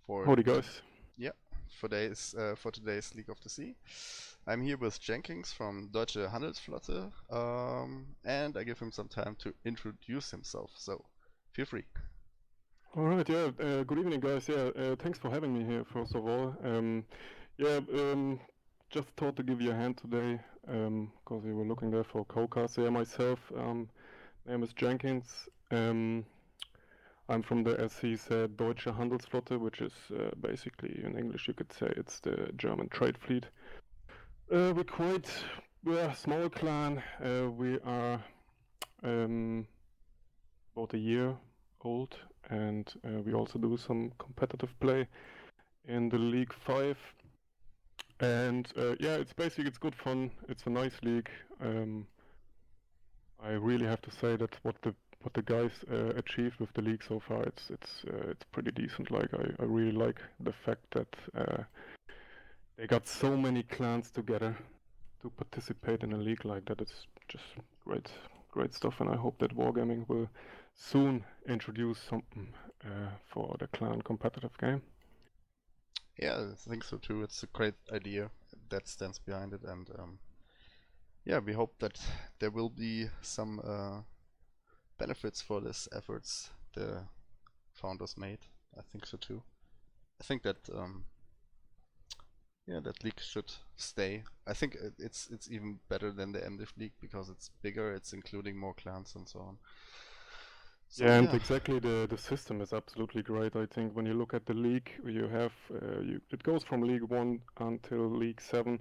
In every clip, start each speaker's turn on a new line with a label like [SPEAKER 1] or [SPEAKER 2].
[SPEAKER 1] for
[SPEAKER 2] Howdy guys.
[SPEAKER 1] yeah for today's League of the Sea. I'm here with Jenkins from Deutsche Handelsflotte, and I give him some time to introduce himself. So feel free.
[SPEAKER 2] Alright, yeah, good evening guys. Yeah, thanks for having me here first of all. Yeah, just thought to give you a hand today, because we were looking there for a co-cast. Yeah, myself, name is Jenkins. I'm from the, as he said, Deutsche Handelsflotte, which is basically, in English you could say it's the German trade fleet. We're a small clan. We are about a year old, and we also do some competitive play in the League 5. And yeah, it's good fun. It's a nice league. I really have to say that what the guys achieved with the league so far, it's pretty decent. Like I really like the fact that they got so many clans together to participate in a league like that. It's just great stuff, and I hope that Wargaming will soon introduce something for the clan competitive game.
[SPEAKER 1] Yeah, I think so too. It's a great idea that stands behind it, and yeah, we hope that there will be some benefits for this efforts the founders made. I think so too. I think that yeah, that league should stay. I think it's even better than the MDiv league because it's bigger, it's including more clans and so on. So
[SPEAKER 2] Yeah, and
[SPEAKER 1] yeah,
[SPEAKER 2] exactly the system is absolutely great. I think when you look at the league, you have it goes from League 1 until League 7.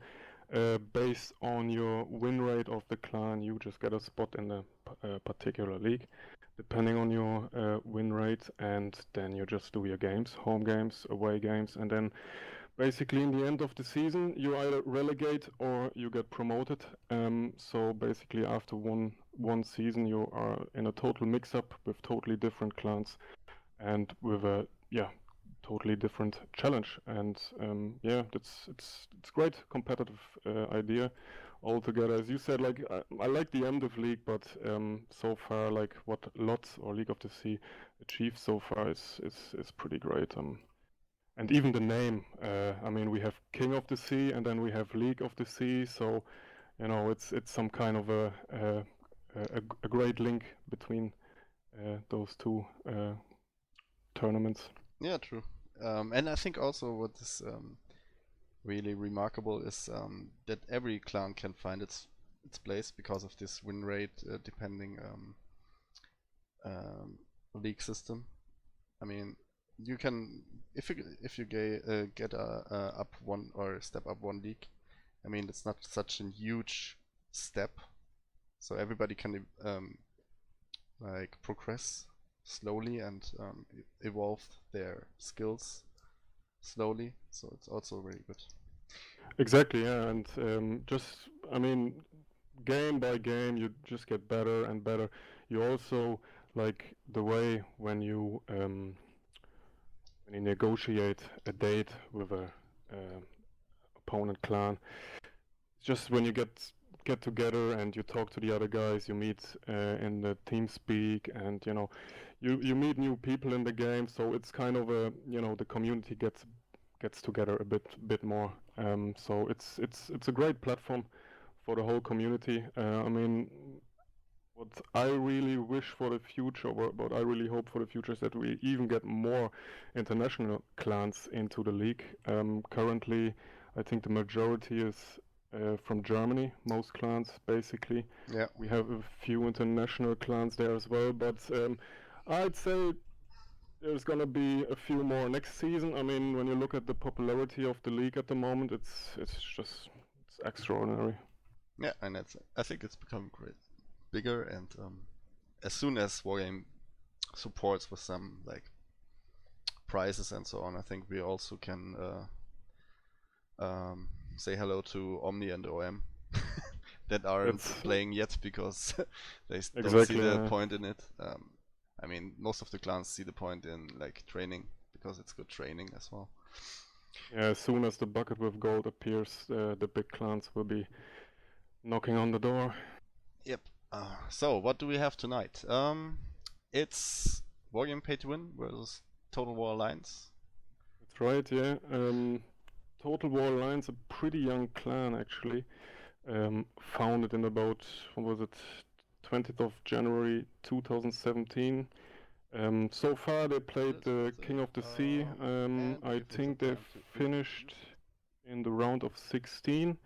[SPEAKER 2] Based on your win rate of the clan, you just get a spot in the particular league, depending on your win rate, and then you just do your games, home games, away games, and then basically in the end of the season, you either relegate or you get promoted. So basically after one season, you are in a total mix-up with totally different clans and with a totally different challenge. And yeah, it's great competitive idea altogether. As you said, like I like the end of league, but so far like what LotS or League of the Sea achieved so far is pretty great. And even the name, I mean, we have King of the Sea and then we have League of the Sea, so you know it's some kind of a great link between those two tournaments.
[SPEAKER 1] yeah, true. And I think also what is really remarkable is that every clan can find its place because of this win rate depending league system. I mean, you can if you get up one or step up one league. I mean, it's not such a huge step, so everybody can like progress slowly and evolve their skills slowly. So it's also very good.
[SPEAKER 2] Exactly, yeah, and just I mean, game by game, you just get better and better. You also like the way when you negotiate a date with a opponent clan. Just when you get together and you talk to the other guys, you meet in the team speak, and you know, you meet new people in the game. So it's kind of a the community gets together a bit more. So it's a great platform for the whole community. I mean, what I really wish for the future, what I really hope for the future, is that we even get more international clans into the league. Currently, I think the majority is from Germany, most clans basically.
[SPEAKER 1] Yeah.
[SPEAKER 2] We have a few international clans there as well, but I'd say there's gonna be a few more next season. I mean, when you look at the popularity of the league at the moment, it's extraordinary.
[SPEAKER 1] Yeah, and I think it's become great, bigger, and as soon as Wargame supports with some like prizes and so on, I think we also can say hello to Omni and OM that aren't playing yet because they don't see the point in it. I mean, most of the clans see the point in like training because it's good training as well.
[SPEAKER 2] Yeah, as soon as the bucket with gold appears, the big clans will be knocking on the door.
[SPEAKER 1] Yep. So what do we have tonight? It's Wargame Pay to Win versus Total War Alliance.
[SPEAKER 2] That's right, yeah. Total War Alliance, a pretty young clan actually. Founded in about, what was it, 20th of January 2017. So far they played the King of the Sea. I think they finished in the round of 16.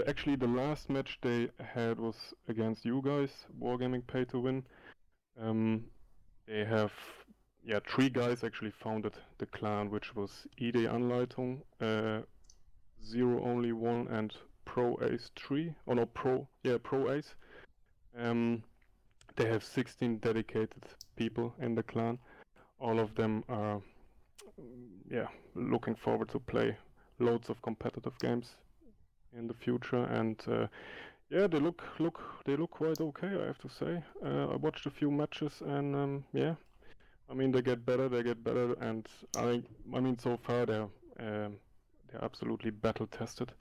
[SPEAKER 2] Actually, the last match they had was against you guys, Wargaming Pay to Win. They have, yeah, 3 guys actually founded the clan, which was Ide Anleitung, Zero Only One, and Pro Ace 3. Oh no, Pro Ace. They have 16 dedicated people in the clan. All of them are, yeah, looking forward to play loads of competitive games in the future, and yeah, they look quite okay, I have to say. I watched a few matches, and yeah, I mean they get better, and I mean so far they're absolutely battle tested.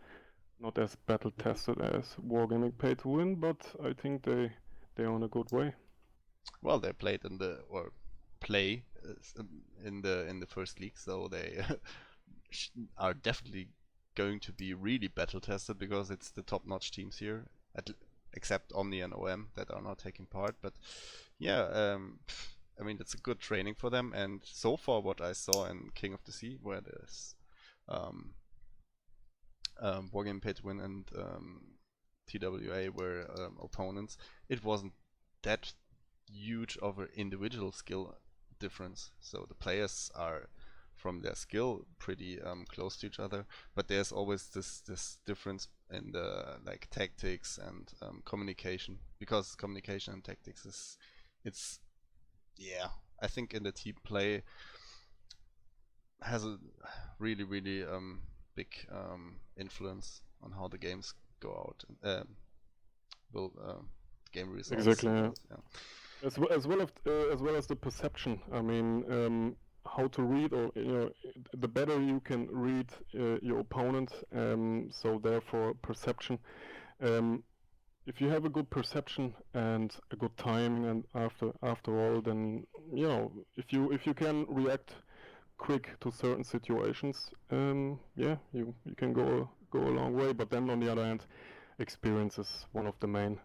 [SPEAKER 2] Not as battle tested as Wargaming Pay to Win, but I think they're on a good way.
[SPEAKER 1] Well, they played in the or play in the first league, so they are definitely going to be really battle tested because it's the top-notch teams here, except Omni and OM that are not taking part. But yeah, I mean it's a good training for them. And so far, what I saw in King of the Sea, where there's Wargame Pay to Win and TWA were opponents, it wasn't that huge of an individual skill difference. So the players are from their skill pretty close to each other, but there's always this difference in the like tactics and communication, because communication and tactics it's yeah, I think in the team play has a really big influence on how the games go out, will game results.
[SPEAKER 2] Exactly, yeah.
[SPEAKER 1] Yeah.
[SPEAKER 2] As well as the perception. I mean, how to read, or the better you can read your opponent. So therefore, perception. If you have a good perception and a good timing, and after all, then if you can react quick to certain situations, yeah, you can go a long way. But then on the other hand, experience is one of the main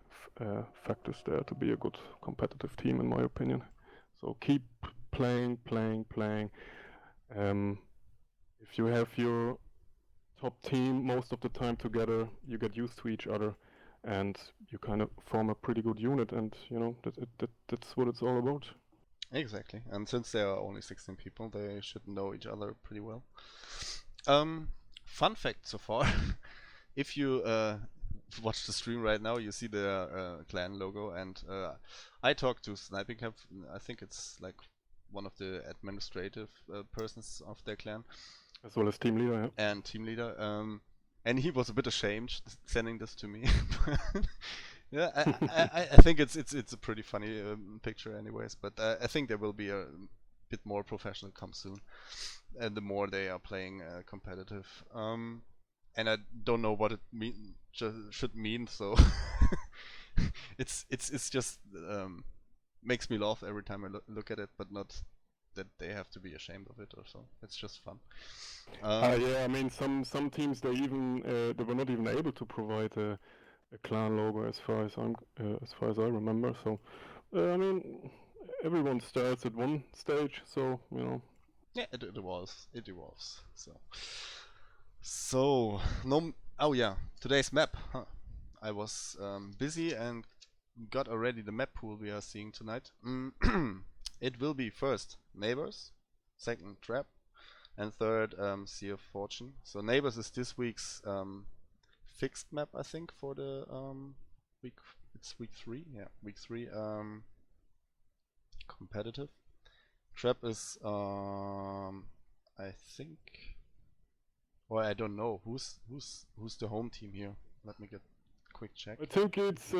[SPEAKER 2] factors there to be a good competitive team, in my opinion. So keep playing. If you have your top team most of the time together, you get used to each other, and you kind of form a pretty good unit, and that's what it's all about.
[SPEAKER 1] Exactly, and since there are only 16 people, they should know each other pretty well. Fun fact so far, if you watch the stream right now, you see the clan logo, and I talked to Sniping Camp. I think it's like one of the administrative persons of their clan,
[SPEAKER 2] as well as team leader. Yeah.
[SPEAKER 1] And team leader. And he was a bit ashamed sending this to me. Yeah, I think it's a pretty funny picture, anyways. But I think there will be a bit more professional come soon, and the more they are playing competitive. And I don't know what it should mean. So it's just makes me laugh every time I look at it, but not that they have to be ashamed of it or so. It's just fun.
[SPEAKER 2] Yeah, I mean some teams they were not even able to provide a clan logo as far as I remember. So I mean everyone starts at one stage, so
[SPEAKER 1] Yeah, it evolves. So no. Oh yeah, today's map. Huh. I was busy and got already the map pool we are seeing tonight. It will be first Neighbors, second Trap, and third Sea of Fortune. So Neighbors is this week's fixed map, I think, for the week. It's week 3. Yeah, week 3 competitive. Trap is I think, or I don't know who's the home team here. Let me get a quick check.
[SPEAKER 2] I think it's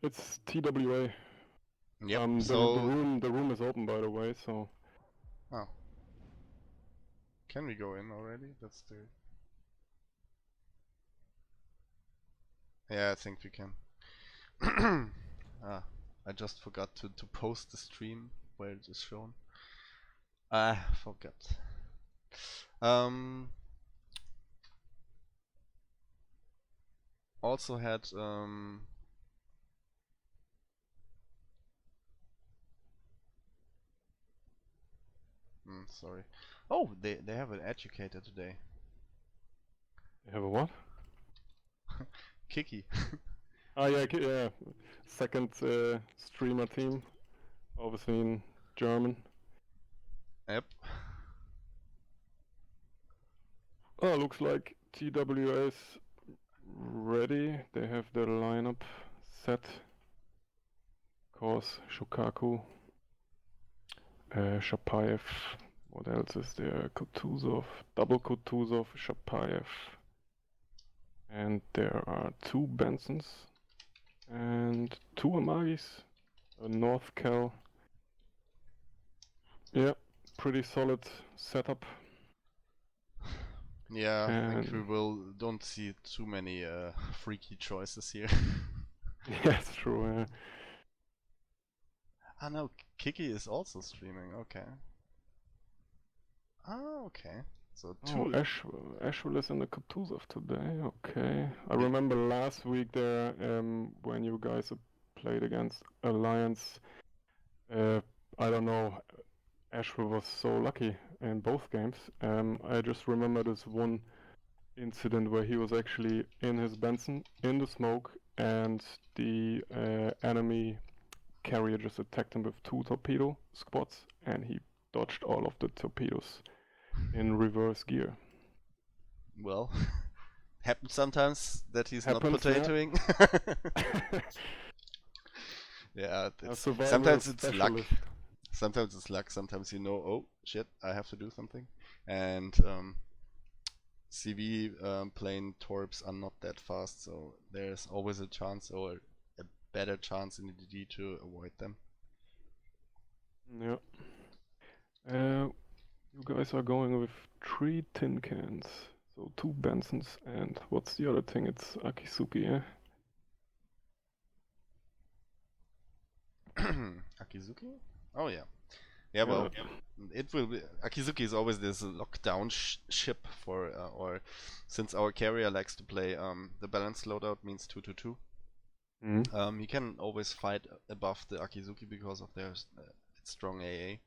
[SPEAKER 2] it's TWA.
[SPEAKER 1] Yep.
[SPEAKER 2] So the room is open, by the way. So.
[SPEAKER 1] Oh. Can we go in already? That's the. Yeah, I think we can. I just forgot to post the stream where it is shown. I forgot. Also had sorry. Oh, they have an educator today.
[SPEAKER 2] You have a what?
[SPEAKER 1] Kiki.
[SPEAKER 2] Ah, yeah, yeah. Second streamer team, obviously in German.
[SPEAKER 1] Yep.
[SPEAKER 2] Oh, looks like TWA is ready. They have their lineup set. Of course, Shukaku, Shapayev. What else is there? Kutuzov, double Kutuzov, Shapayev. And there are 2 Bensons and 2 Amagis. A North Cal. Yeah, pretty solid setup.
[SPEAKER 1] Yeah, I think
[SPEAKER 2] And
[SPEAKER 1] we don't see too many freaky choices here.
[SPEAKER 2] yeah, it's true.
[SPEAKER 1] Ah no, Kiki is also streaming. Okay. Ah, okay. So
[SPEAKER 2] Oh,
[SPEAKER 1] two.
[SPEAKER 2] Ashwell is in the Kutuzov today. Okay. I
[SPEAKER 1] Big.
[SPEAKER 2] remember last week there, when you guys played against Alliance. I don't know. Ashwell was so lucky in both games. I just remember this one incident where he was actually in his Benson in the smoke, and the enemy carrier just attacked him with 2 torpedo squads, and he dodged all of the torpedoes in reverse gear.
[SPEAKER 1] Well, happens sometimes that he's not
[SPEAKER 2] Happens, yeah.
[SPEAKER 1] potatoing. Yeah,
[SPEAKER 2] A survival
[SPEAKER 1] sometimes it's luck.
[SPEAKER 2] specialist.
[SPEAKER 1] Sometimes it's luck. Sometimes you know, oh shit, I have to do something. And CV plane torps are not that fast, so there's always a chance or a better chance in the DD to avoid them.
[SPEAKER 2] Yeah. You guys are going with 3 tin cans. So 2 Bensons and what's the other thing? It's Akisuki, yeah?
[SPEAKER 1] Akizuki? Oh yeah. Yeah, well, it will be. Akizuki is always this lockdown ship for, or since our carrier likes to play the balanced loadout means 2-2-2. He can always fight above the Akizuki because of their its strong AA.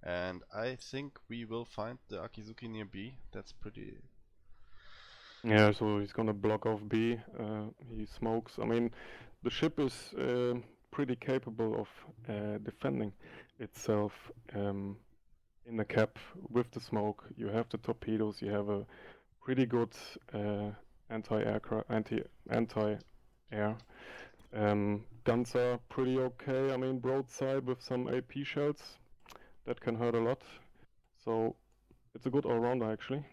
[SPEAKER 1] And I think we will find the Akizuki near B. That's pretty.
[SPEAKER 2] Yeah, so he's gonna block off B. He smokes. I mean, the ship is pretty capable of defending itself in the cap with the smoke. You have the torpedoes. You have a pretty good anti-aircraft, anti-air. Guns are pretty okay. I mean, broadside with some AP shells that can hurt a lot. So it's a good all-rounder actually.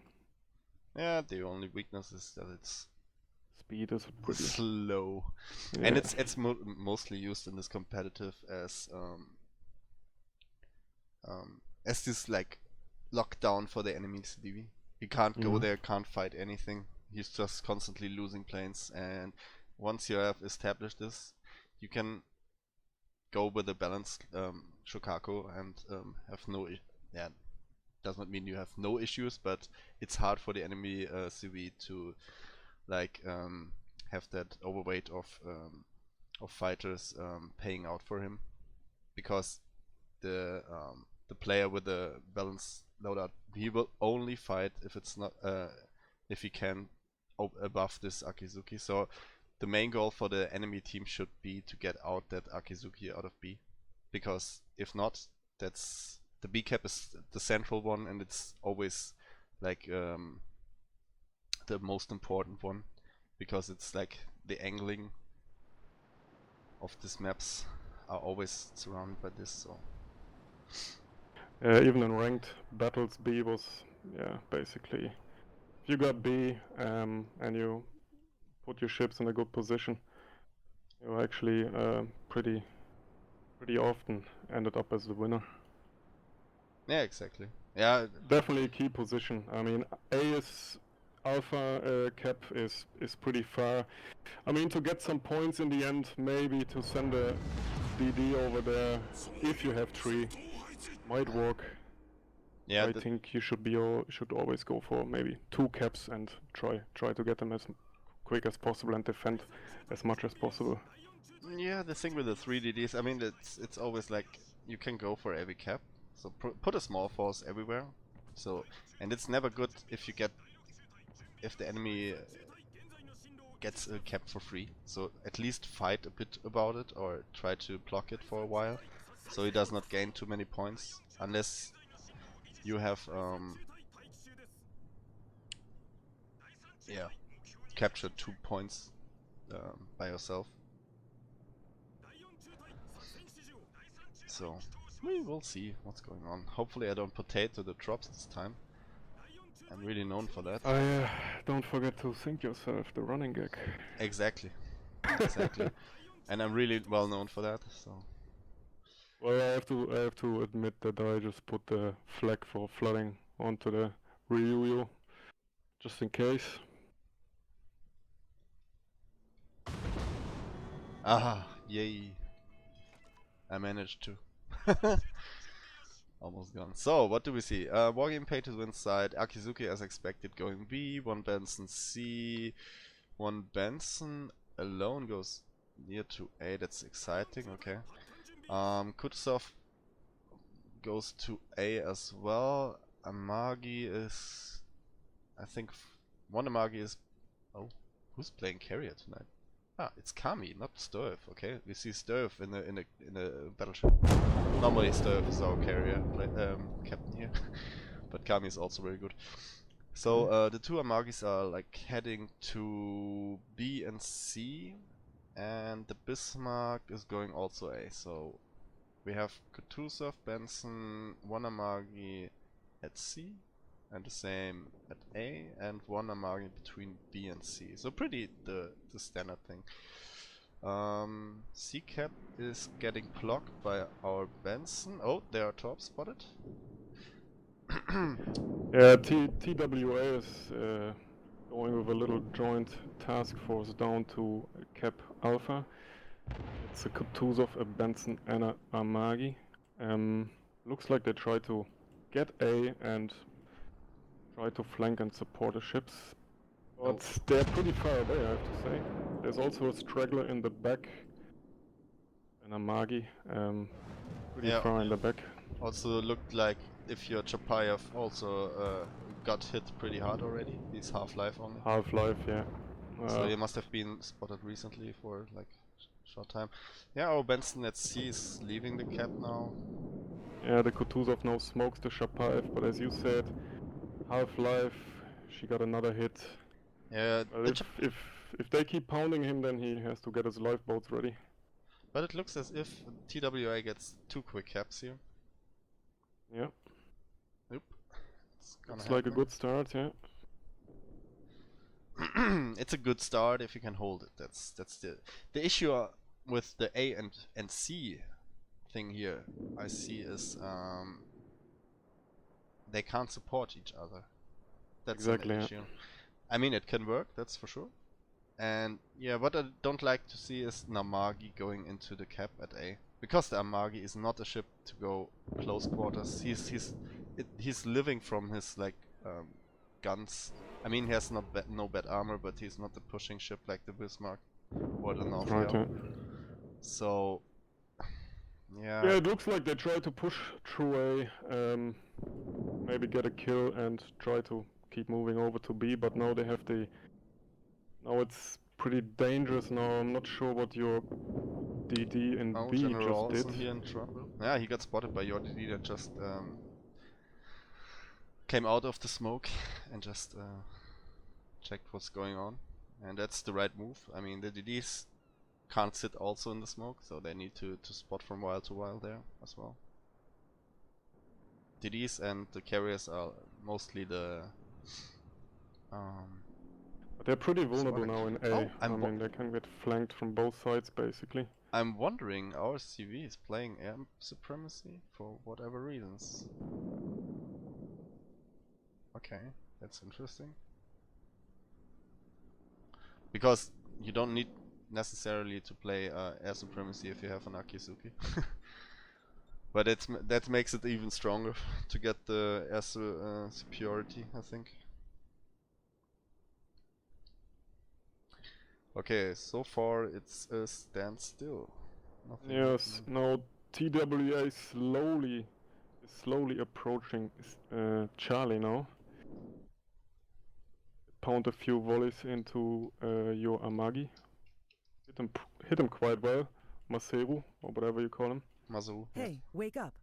[SPEAKER 1] Yeah, the only weakness is that it's
[SPEAKER 2] Speed is pretty
[SPEAKER 1] slow,
[SPEAKER 2] yeah.
[SPEAKER 1] and it's mostly used in this competitive as this like lockdown for the enemy's DV. He can't go there, can't fight anything. He's just constantly losing planes, and once you have established this, you can go with a balanced Shokaku and have no yeah. Does not mean you have no issues, but it's hard for the enemy CV to like have that overweight of fighters paying out for him, because the player with the balanced loadout, he will only fight if it's not if he can above this Akizuki. So the main goal for the enemy team should be to get out that Akizuki out of B, because if not, that's the B cap is the central one, and it's always like the most important one, because it's like the angling of these maps are always surrounded by this. So
[SPEAKER 2] even in ranked battles, B was basically if you got B and you put your ships in a good position, you actually pretty often ended up as the winner.
[SPEAKER 1] yeah, exactly. Yeah,
[SPEAKER 2] definitely a key position. I mean, A is Alpha cap is pretty far. I mean, to get some points in the end, maybe to send a DD over there if you have 3 might work.
[SPEAKER 1] Yeah,
[SPEAKER 2] I think you should always go for maybe 2 caps and try to get them as quick as possible and defend as much as possible.
[SPEAKER 1] yeah. The thing with the 3DDs, I mean, it's always like you can go for every cap, so put a small force everywhere. So, and it's never good if the enemy gets a cap for free. So at least fight a bit about it or try to block it for a while, so he does not gain too many points unless you have yeah, captured 2 points by yourself. So we will see what's going on. Hopefully I don't potato the drops this time. I'm really known for that.
[SPEAKER 2] Don't forget to sync yourself, the running gag.
[SPEAKER 1] Exactly. Exactly. And I'm really well known for that, so.
[SPEAKER 2] Well, I have to admit that I just put the flag for flooding onto the Ryu, just in case.
[SPEAKER 1] Ah, yay. I managed to. Almost gone. So, what do we see? Wargame pay to win side. Akizuki as expected going B. 1 Benson C. 1 Benson alone goes near to A. That's exciting, okay. Kutsov goes to A as well. Amagi is... I think one Amagi is... Oh, who's playing carrier tonight? Ah, it's Kami, not Sturf. Okay, we see Sturf in a battleship. Normally Sturf is our carrier captain here, but Kami is also very good. So the 2 Amagis are like heading to B and C, and the Bismarck is going also A. So we have Kutuzov, Benson, 1 Amagi at C, and the same at A, and 1 Amagi between B and C. So pretty the standard thing. C cap is getting blocked by our Benson. Oh, they are top spotted.
[SPEAKER 2] Yeah, TWA is going with a little joint task force down to Cap Alpha. It's a Kutuzov, a Benson, and a Amagi. Looks like they try to get A and try to flank and support the ships. But they're pretty far away, I have to say. There's also a straggler in the back, an Amagi, pretty far in the back.
[SPEAKER 1] Also looked like if your Chapayev also got hit pretty hard already. He's half-life only.
[SPEAKER 2] Half-life, yeah.
[SPEAKER 1] So he must have been spotted recently for like short time. Yeah, our Benson at C is leaving the cap now.
[SPEAKER 2] Yeah, the Kutuzov now smokes the Chapayev, but as you said, half-life, she got another hit.
[SPEAKER 1] Yeah,
[SPEAKER 2] well, if they keep pounding him, then he has to get his lifeboats ready.
[SPEAKER 1] But it looks as if TWA gets 2 quick caps here.
[SPEAKER 2] Yeah.
[SPEAKER 1] Oop.
[SPEAKER 2] It's like a good start, yeah.
[SPEAKER 1] It's a good start if you can hold it. That's the issue with the A and C thing here. I see is they can't support each other. That's
[SPEAKER 2] exactly
[SPEAKER 1] an issue. I mean, it can work, that's for sure. And yeah, what I don't like to see is Namagi going into the cap at A, because the Amagi is not a ship to go close quarters. He's living from his like guns. I mean, he has no bad armor, but he's not a pushing ship like the Bismarck or the North.
[SPEAKER 2] Right, yeah.
[SPEAKER 1] So yeah.
[SPEAKER 2] Yeah, it looks like they try to push through A, maybe get a kill and try to keep moving over to B, but now they have the... Now it's pretty dangerous now. I'm not sure what your DD in B
[SPEAKER 1] General
[SPEAKER 2] just did.
[SPEAKER 1] here in trouble. Yeah, he got spotted by your DD that just came out of the smoke and just checked what's going on. And that's the right move. I mean, the DDs can't sit also in the smoke, so they need to spot from while to while there as well. DDs and the carriers are mostly the
[SPEAKER 2] but they're pretty vulnerable now in A. I mean, they can get flanked from both sides, basically.
[SPEAKER 1] I'm wondering, our CV is playing air supremacy for whatever reasons. Okay, that's interesting. Because you don't need necessarily to play air supremacy if you have an Akizuki. But that makes it even stronger to get the air superiority, I think. Okay, so far it's a standstill. Nothing
[SPEAKER 2] Yes,
[SPEAKER 1] happening.
[SPEAKER 2] now TWA is slowly approaching Charlie now. Pound a few volleys into your Amagi. Hit him quite well. Maseru, or whatever you call him.
[SPEAKER 1] Mazu.
[SPEAKER 3] Hey, wake up.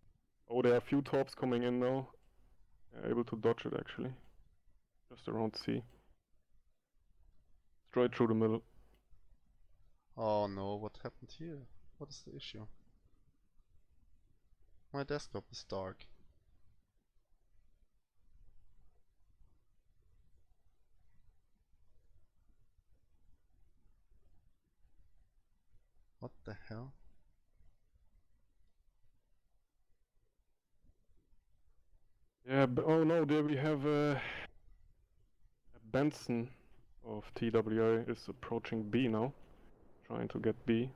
[SPEAKER 2] Oh, there are a few torps coming in now. Able to dodge it actually. Just around C. Straight through the middle.
[SPEAKER 1] Oh no, what happened here? What is the issue? My desktop is dark. What the hell?
[SPEAKER 2] Yeah, oh no, there we have Benson of TWA is approaching B now. Trying to get B.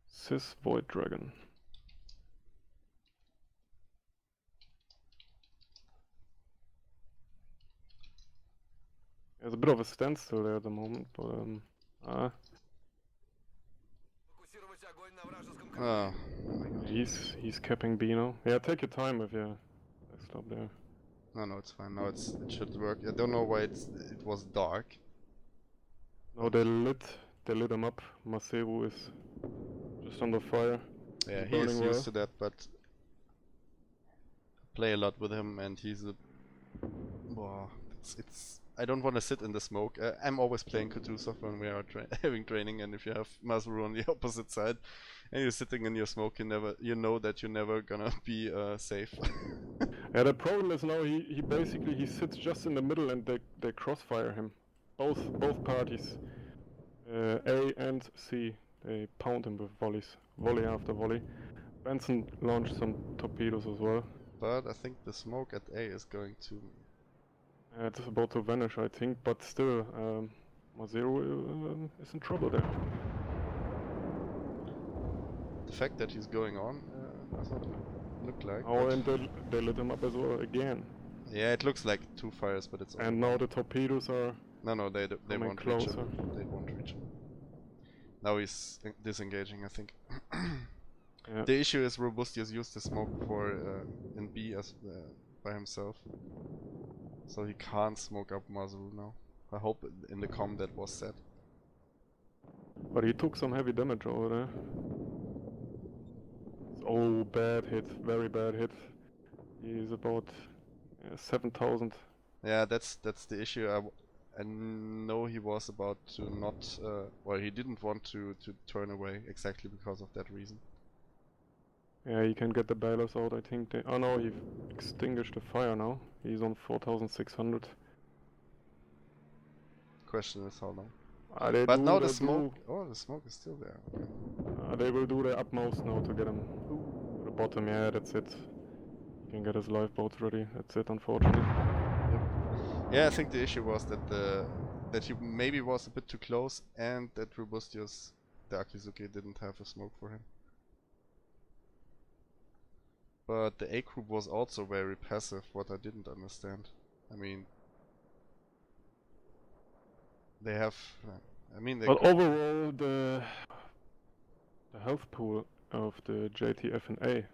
[SPEAKER 2] Sis Void Dragon. There's a bit of a standstill there at the moment, but
[SPEAKER 1] Oh,
[SPEAKER 2] he's capping B now. Yeah, take your time with your desktop there.
[SPEAKER 1] no, it's fine. Now it should work. I don't know why it was dark.
[SPEAKER 2] No, they lit him up. Maseru is just under fire.
[SPEAKER 1] Yeah,
[SPEAKER 2] He's
[SPEAKER 1] he is
[SPEAKER 2] burning
[SPEAKER 1] used
[SPEAKER 2] well.
[SPEAKER 1] to that, but play a lot with him, and he's a. Wow, it's. I don't want to sit in the smoke. I'm always playing Kutuzov when we are having training, and if you have Masaru on the opposite side, and you're sitting in your smoke, you know that you're never gonna be safe.
[SPEAKER 2] Yeah, the problem is now he basically sits just in the middle and they crossfire him. Both parties, A and C, they pound him with volleys, volley after volley. Benson launched some torpedoes as well.
[SPEAKER 1] But I think the smoke at A is going to.
[SPEAKER 2] It's about to vanish, I think, but still, Maseru is in trouble there.
[SPEAKER 1] The fact that he's going on does not look like.
[SPEAKER 2] Oh,
[SPEAKER 1] but-
[SPEAKER 2] and they lit him up as well again.
[SPEAKER 1] Yeah, it looks like 2 fires, but it's.
[SPEAKER 2] And now the torpedoes are
[SPEAKER 1] No, they
[SPEAKER 2] coming
[SPEAKER 1] won't reach
[SPEAKER 2] closer.
[SPEAKER 1] him. They won't reach him. Now he's disengaging, I think.
[SPEAKER 2] Yeah.
[SPEAKER 1] The issue is Robustius used the smoke for in B as by himself, so he can't smoke up Masaru now. I hope in the comm that was said.
[SPEAKER 2] But he took some heavy damage over there. Oh, bad hit, very bad hit. He's about 7,000.
[SPEAKER 1] Yeah, that's the issue. I know he was about to not. Well, he didn't want to turn away exactly because of that reason.
[SPEAKER 2] Yeah, he can get the balers out, I think. Oh no, he extinguished the fire now. He's on 4,600.
[SPEAKER 1] Question is how long.
[SPEAKER 2] They
[SPEAKER 1] But
[SPEAKER 2] do,
[SPEAKER 1] now
[SPEAKER 2] they
[SPEAKER 1] the smoke.
[SPEAKER 2] do.
[SPEAKER 1] Oh, the smoke is still there. Okay.
[SPEAKER 2] They will do their utmost now to get him to the bottom. Yeah, that's it. He can get his lifeboats ready. That's it, unfortunately.
[SPEAKER 1] Yeah, I think the issue was that that he maybe was a bit too close, and that Robustius, the Akizuki, didn't have a smoke for him. But the A group was also very passive, what I didn't understand. I mean, they have. I mean, they.
[SPEAKER 2] But overall, the health pool of the JTF and A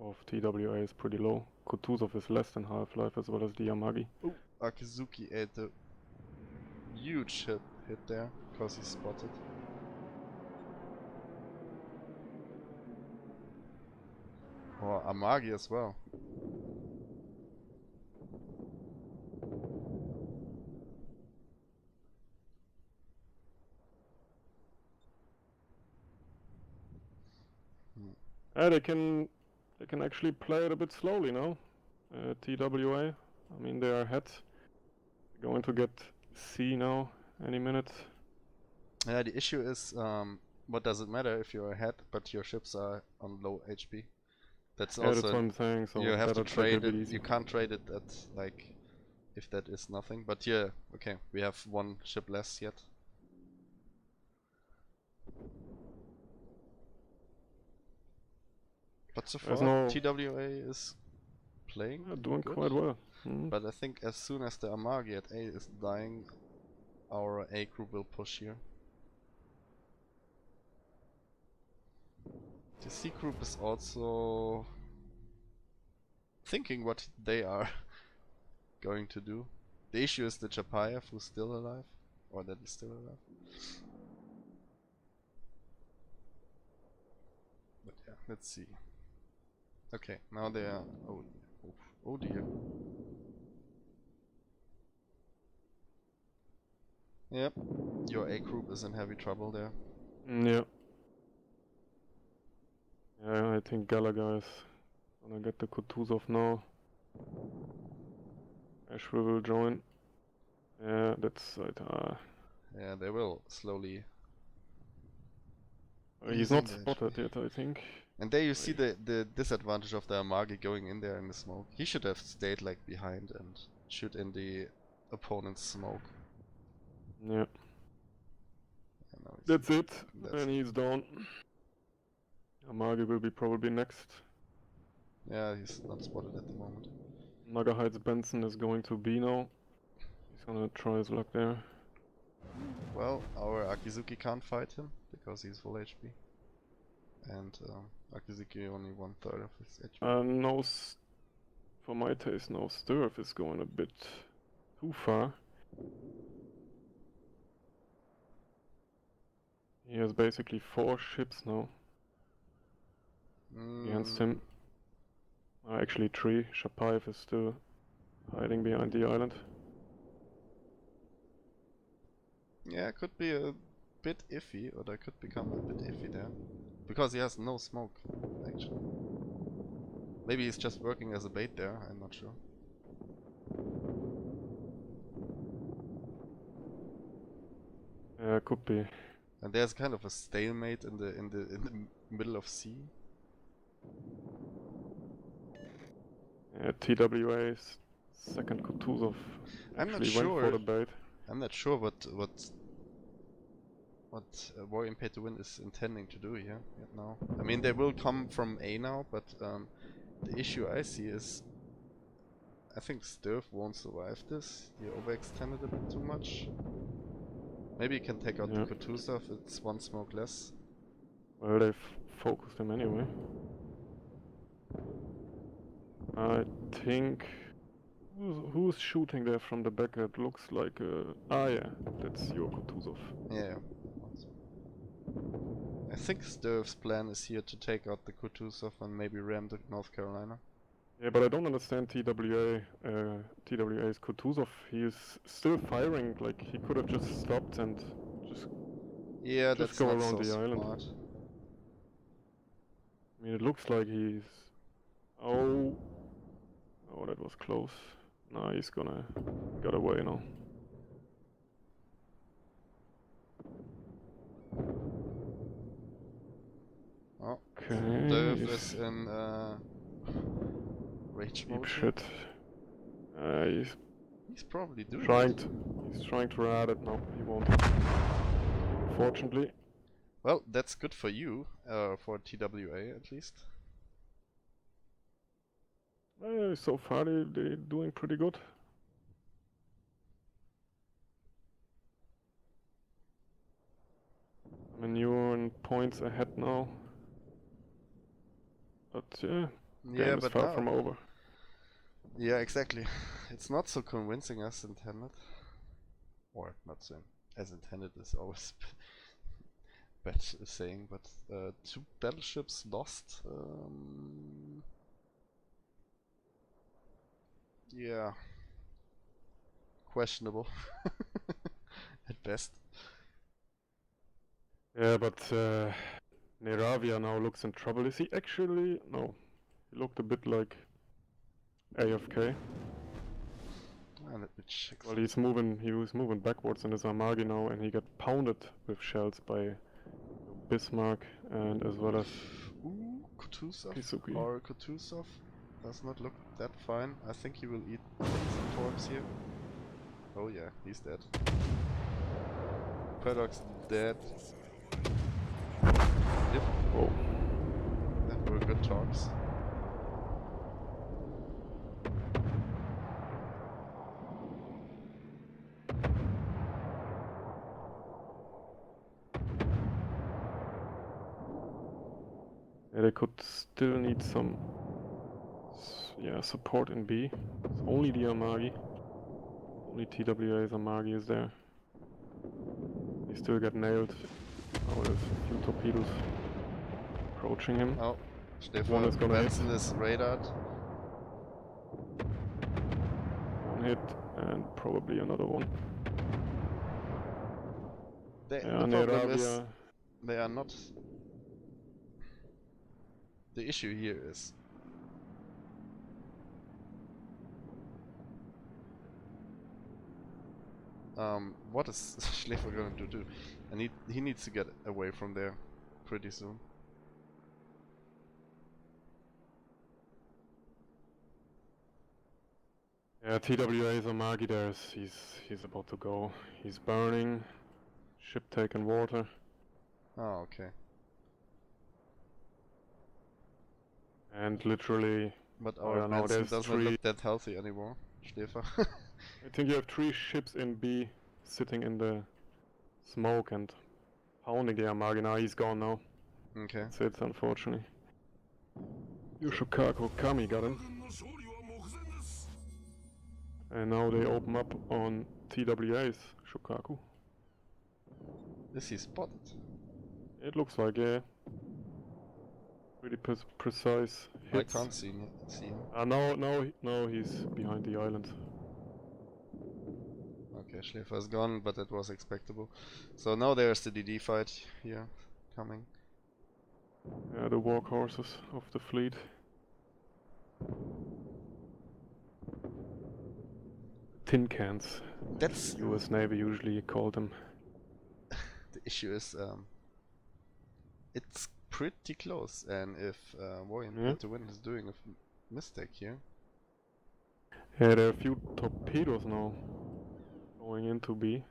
[SPEAKER 2] of TWA is pretty low. Kutuzov is less than Half-Life, as well as the Yamagi.
[SPEAKER 1] Ooh, Akizuki ate a huge hit there because he spotted. Or Amagi as well.
[SPEAKER 2] Yeah, they can actually play it a bit slowly now. TWA, I mean, they are ahead. They're going to get C now any minute.
[SPEAKER 1] Yeah, the issue is, what does it matter if you're ahead, but your ships are on low HP? That's
[SPEAKER 2] Yeah,
[SPEAKER 1] also
[SPEAKER 2] that's what I'm saying. So
[SPEAKER 1] you have to
[SPEAKER 2] better take
[SPEAKER 1] trade
[SPEAKER 2] it
[SPEAKER 1] it.
[SPEAKER 2] easy.
[SPEAKER 1] You can't trade it at like if that is nothing. But yeah, okay, we have 1 ship less yet. But so
[SPEAKER 2] There's
[SPEAKER 1] far,
[SPEAKER 2] no
[SPEAKER 1] TWA is playing
[SPEAKER 2] doing
[SPEAKER 1] good.
[SPEAKER 2] quite well. Mm.
[SPEAKER 1] But I think as soon as the Amagi at A is dying, our A group will push here. The C group is also thinking what they are going to do. The issue is the Chapayev who's still alive, or that is still alive. But yeah, let's see. Okay, now they are. Oh dear. Yep, your A group is in heavy trouble there.
[SPEAKER 2] Yeah. Yeah, I think Gallagher is gonna get the Kutuzov now. Asheville will join. Yeah, that's right.
[SPEAKER 1] Yeah, they will slowly.
[SPEAKER 2] He's
[SPEAKER 1] easing
[SPEAKER 2] not
[SPEAKER 1] the
[SPEAKER 2] spotted
[SPEAKER 1] HP.
[SPEAKER 2] yet, I think.
[SPEAKER 1] And there you see the disadvantage of the Amagi going in there in the smoke. He should have stayed like behind and shoot in the opponent's smoke.
[SPEAKER 2] Yeah.
[SPEAKER 1] And now he's
[SPEAKER 2] That's it.
[SPEAKER 1] That's
[SPEAKER 2] And he's down. Amagi will be probably next.
[SPEAKER 1] yeah, he's not spotted at the moment.
[SPEAKER 2] Naga Heights Benson is going to B now. He's gonna try his luck there.
[SPEAKER 1] Well, our Akizuki can't fight him because he's full HP. And Akizuki only 1/3 of his HP.
[SPEAKER 2] No, for my taste, no Sturf is going a bit too far. He has basically 4 ships now against him. Actually 3. Chapayev is still hiding behind the island.
[SPEAKER 1] Yeah, it could be a bit iffy, or that could become a bit iffy there. Because he has no smoke, actually. Maybe he's just working as a bait there, I'm not sure.
[SPEAKER 2] Yeah, could be.
[SPEAKER 1] And there's kind of a stalemate in the middle of C.
[SPEAKER 2] Yeah, TWA's second Kutuzov
[SPEAKER 1] I'm not
[SPEAKER 2] actually went for the
[SPEAKER 1] sure.
[SPEAKER 2] bait.
[SPEAKER 1] I'm not sure what Warrior Pay to Win is intending to do here yet now. I mean, they will come from A now, but the issue I see is I think Sturf won't survive this. He overextended a bit too much. Maybe he can take out the Kutuzov, it's 1 smoke less.
[SPEAKER 2] Well, they've focused him anyway. I think... Who's shooting there from the back? It looks like yeah, that's your Kutuzov.
[SPEAKER 1] Yeah. I think Sturf's plan is here to take out the Kutuzov and maybe ram the North Carolina.
[SPEAKER 2] Yeah, but I don't understand TWA's Kutuzov. He's still firing, like he could have just stopped and just
[SPEAKER 1] that's
[SPEAKER 2] go
[SPEAKER 1] not
[SPEAKER 2] around
[SPEAKER 1] so
[SPEAKER 2] the island.
[SPEAKER 1] smart.
[SPEAKER 2] I mean, it looks like he's... Oh, that was close. Nah, he's gonna get away now. Okay.
[SPEAKER 1] Sturf is in rage mode.
[SPEAKER 2] Shit.
[SPEAKER 1] He's probably doing
[SPEAKER 2] He's trying to ride it. No, he won't. Fortunately.
[SPEAKER 1] Well, that's good for you, for TWA at least.
[SPEAKER 2] So far they're doing pretty good. I mean, you're in points ahead now. But yeah, game is far from over.
[SPEAKER 1] Yeah, exactly. It's not so convincing as intended. Or not so as intended is always bad saying, but 2 battleships lost. Yeah. Questionable. At best.
[SPEAKER 2] Yeah, but Neravia now looks in trouble. Is he actually? No. He looked a bit like AFK.
[SPEAKER 1] Let me check.
[SPEAKER 2] Well, he was moving backwards in his Amagi now, and he got pounded with shells by Bismarck and as well as
[SPEAKER 1] Kutuzov
[SPEAKER 2] Kisugi.
[SPEAKER 1] or Kutuzov does not look that fine. I think he will eat some corpse here. Oh yeah, he's dead. Paddock's dead. Yep.
[SPEAKER 2] Oh.
[SPEAKER 1] That worked good talks.
[SPEAKER 2] Yeah, they could still need some support in B. It's only the Amagi. Only TWA's Amagi is there. They still get nailed. Oh, there's a few torpedoes approaching him.
[SPEAKER 1] Oh,
[SPEAKER 2] One is
[SPEAKER 1] Stefan
[SPEAKER 2] gonna hit.
[SPEAKER 1] Benson is radared.
[SPEAKER 2] One hit and probably another one.
[SPEAKER 1] The
[SPEAKER 2] Yeah,
[SPEAKER 1] problem is
[SPEAKER 2] Arabia.
[SPEAKER 1] they are not. The issue here is what is Schläfer gonna do? And he needs to get away from there pretty soon.
[SPEAKER 2] Yeah, TWA's Amagi there. He's about to go. He's burning. Ship taking water.
[SPEAKER 1] Oh, okay.
[SPEAKER 2] And literally,
[SPEAKER 1] But
[SPEAKER 2] oh
[SPEAKER 1] our
[SPEAKER 2] yeah, no,
[SPEAKER 1] Benson
[SPEAKER 2] there's
[SPEAKER 1] doesn't
[SPEAKER 2] three.
[SPEAKER 1] look that healthy anymore, Schläfer.
[SPEAKER 2] I think you have 3 ships in B sitting in the smoke and pounding the Amagi. Now he's gone now.
[SPEAKER 1] Okay.
[SPEAKER 2] That's it, unfortunately. Yoshikaku Kami got him. And now they open up on TWA's Shokaku.
[SPEAKER 1] Is he spotted?
[SPEAKER 2] It looks like, yeah. Pretty precise hits.
[SPEAKER 1] I can't see him.
[SPEAKER 2] Now he's behind the island.
[SPEAKER 1] Okay, Schläfer is gone, but that was expectable. So now there's the DD fight here coming.
[SPEAKER 2] Yeah, the workhorses of the fleet. Tin cans.
[SPEAKER 1] That's
[SPEAKER 2] US Navy usually called them.
[SPEAKER 1] the issue is it's pretty close, and if WGP2W is doing a mistake here.
[SPEAKER 2] Yeah, there are a few torpedoes now going into B.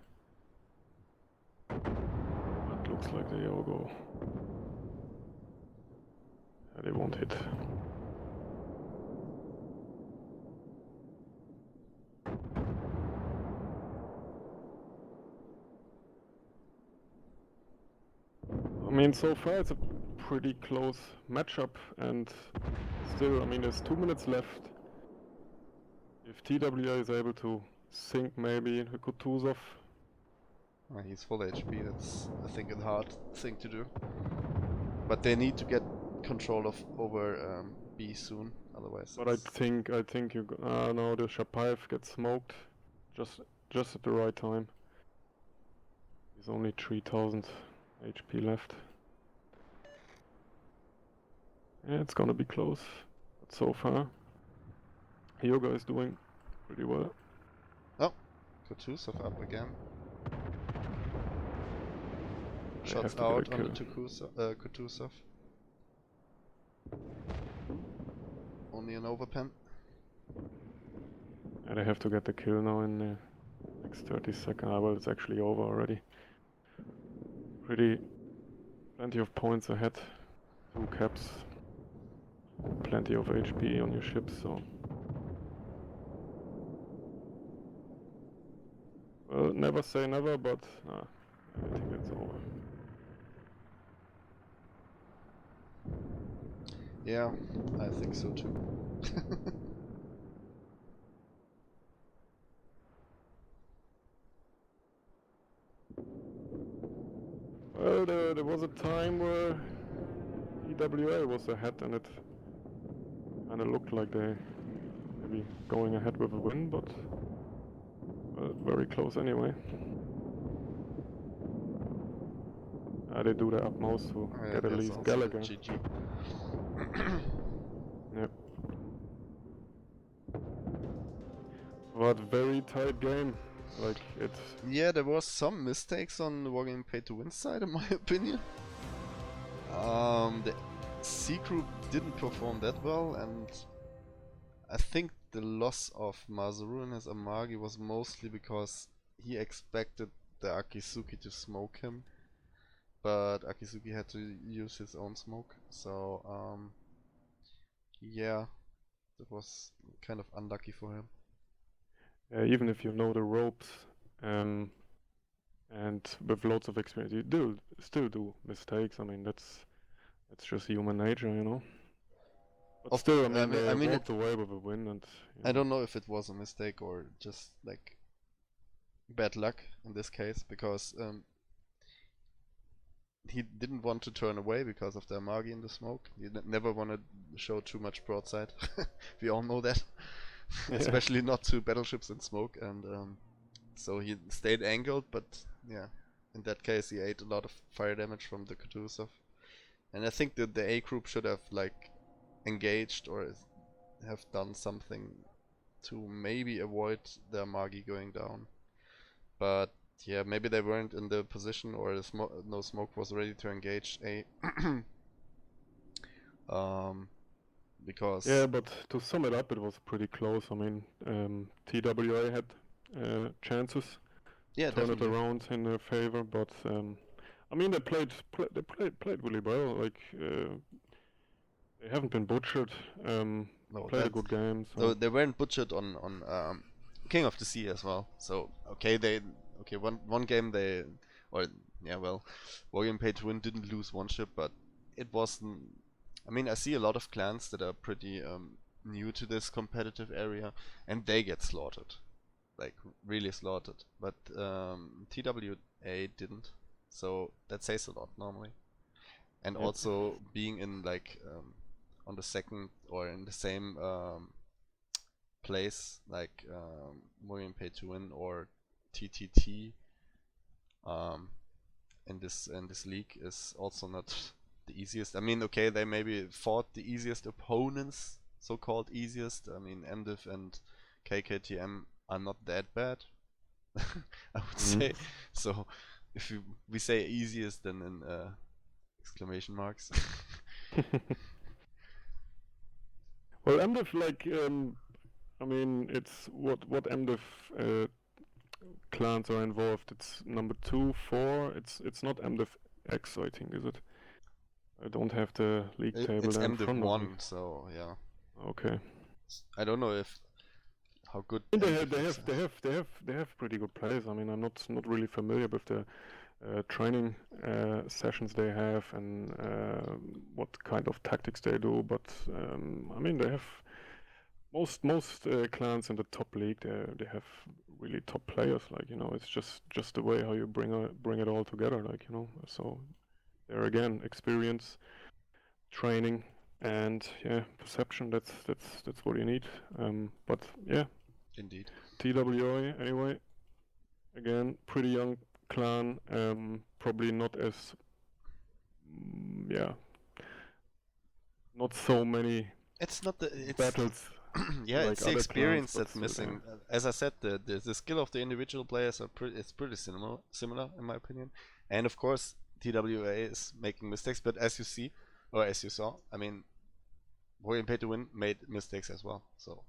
[SPEAKER 2] It looks like they all go. Yeah, they won't hit. I mean, so far it's a pretty close matchup, and still, I mean, there's 2 minutes left. If TWA is able to sink maybe Kutuzov.
[SPEAKER 1] He's full HP, that's I think a hard thing to do. But they need to get control over B soon, otherwise.
[SPEAKER 2] But I think you no, the Shapaev gets smoked just at the right time. He's only 3000 HP left. Yeah, it's gonna be close. But so far, Hyoga is doing pretty well.
[SPEAKER 1] Oh, Kutuzov up again. Shots out on the Kutuzov. Only an overpen.
[SPEAKER 2] And they have to get the kill now in the next 30 seconds. Ah, well, it's actually over already. Plenty of points ahead. 2 caps. Plenty of HP on your ship, so. Well, never say never, but I think it's over.
[SPEAKER 1] Yeah, I think so too.
[SPEAKER 2] Well, there was a time where TWA was ahead, and it kind of looked like they maybe going ahead with a win, but very close anyway. They do their utmost to get at least Gallagher.
[SPEAKER 1] GG.
[SPEAKER 2] Yep. But very tight game. Like it.
[SPEAKER 1] Yeah, there was some mistakes on the WGP2W side, in my opinion. The C group didn't perform that well, and I think the loss of Masaru and his Amagi was mostly because he expected the Akisuki to smoke him, but Akisuki had to use his own smoke. So Yeah, that was kind of unlucky for him.
[SPEAKER 2] Even if you know the ropes, and with lots of experience, you do still do mistakes. I mean, that's just human nature, you know. But still, I mean,
[SPEAKER 1] I
[SPEAKER 2] they
[SPEAKER 1] mean,
[SPEAKER 2] walked away with a win, and
[SPEAKER 1] I don't know if it was a mistake or just like bad luck in this case, because he didn't want to turn away because of the Amagi in the smoke. He never want to show too much broadside. We all know that,
[SPEAKER 2] yeah.
[SPEAKER 1] especially not to battleships in smoke, and so he stayed angled. But yeah, in that case, he ate a lot of fire damage from the Kutuzov, and I think that the A group should have like engaged or have done something to maybe avoid the Amagi going down. But yeah, maybe they weren't in the position, or the no smoke was ready to engage A. Because
[SPEAKER 2] Yeah, but to sum it up, it was pretty close. I mean, TWA had chances
[SPEAKER 1] yeah,
[SPEAKER 2] to turn it
[SPEAKER 1] definitely.
[SPEAKER 2] around in their favor, but I mean, they played really well. Like they haven't been butchered.
[SPEAKER 1] No,
[SPEAKER 2] Played a
[SPEAKER 1] that
[SPEAKER 2] good game.
[SPEAKER 1] though
[SPEAKER 2] So
[SPEAKER 1] they weren't butchered on King of the Sea as well. So okay, one game they, or yeah, well, WGP2W didn't lose one ship, but it wasn't. I mean, I see a lot of clans that are pretty new to this competitive area, and they get slaughtered, like really slaughtered. But TWA didn't, so that says a lot normally. And
[SPEAKER 2] yep.
[SPEAKER 1] also being in like on the second or in the same place like William Pay to Win or TTT um, in this league is also not the easiest. I mean, okay, they maybe fought the easiest opponents, so-called easiest. I mean, MDiv and KKTM are not that bad, I would say. So if we say easiest, then in exclamation marks.
[SPEAKER 2] Well, MDiv, like, I mean, it's what MDiv clans are involved. It's number 2, 4. It's not MDiv X, I think, is it? I don't have the league table
[SPEAKER 1] It's
[SPEAKER 2] there in
[SPEAKER 1] MDiv
[SPEAKER 2] front of me.
[SPEAKER 1] 1, so yeah.
[SPEAKER 2] Okay.
[SPEAKER 1] I don't know if how good
[SPEAKER 2] I mean,
[SPEAKER 1] MDiv is.
[SPEAKER 2] they have pretty good players. I mean, I'm not really familiar with the training sessions they have and what kind of tactics they do, but I mean, they have most clans in the top league. They have really top players. Like, you know, it's just the way how you bring it all together. Like, you know, so there again, experience, training, and yeah, perception. That's what you need. But yeah,
[SPEAKER 1] Indeed.
[SPEAKER 2] TWA anyway. Again, pretty young clan. Probably not as yeah, not so many
[SPEAKER 1] It's not the it's
[SPEAKER 2] battles
[SPEAKER 1] yeah,
[SPEAKER 2] like
[SPEAKER 1] it's the
[SPEAKER 2] other clans,
[SPEAKER 1] experience
[SPEAKER 2] but
[SPEAKER 1] that's
[SPEAKER 2] still there.
[SPEAKER 1] missing. As I said, the skill of the individual players are pretty similar in my opinion. And of course, TWA is making mistakes, but as you see or as you saw, I mean, William Pay to Win made mistakes as well. So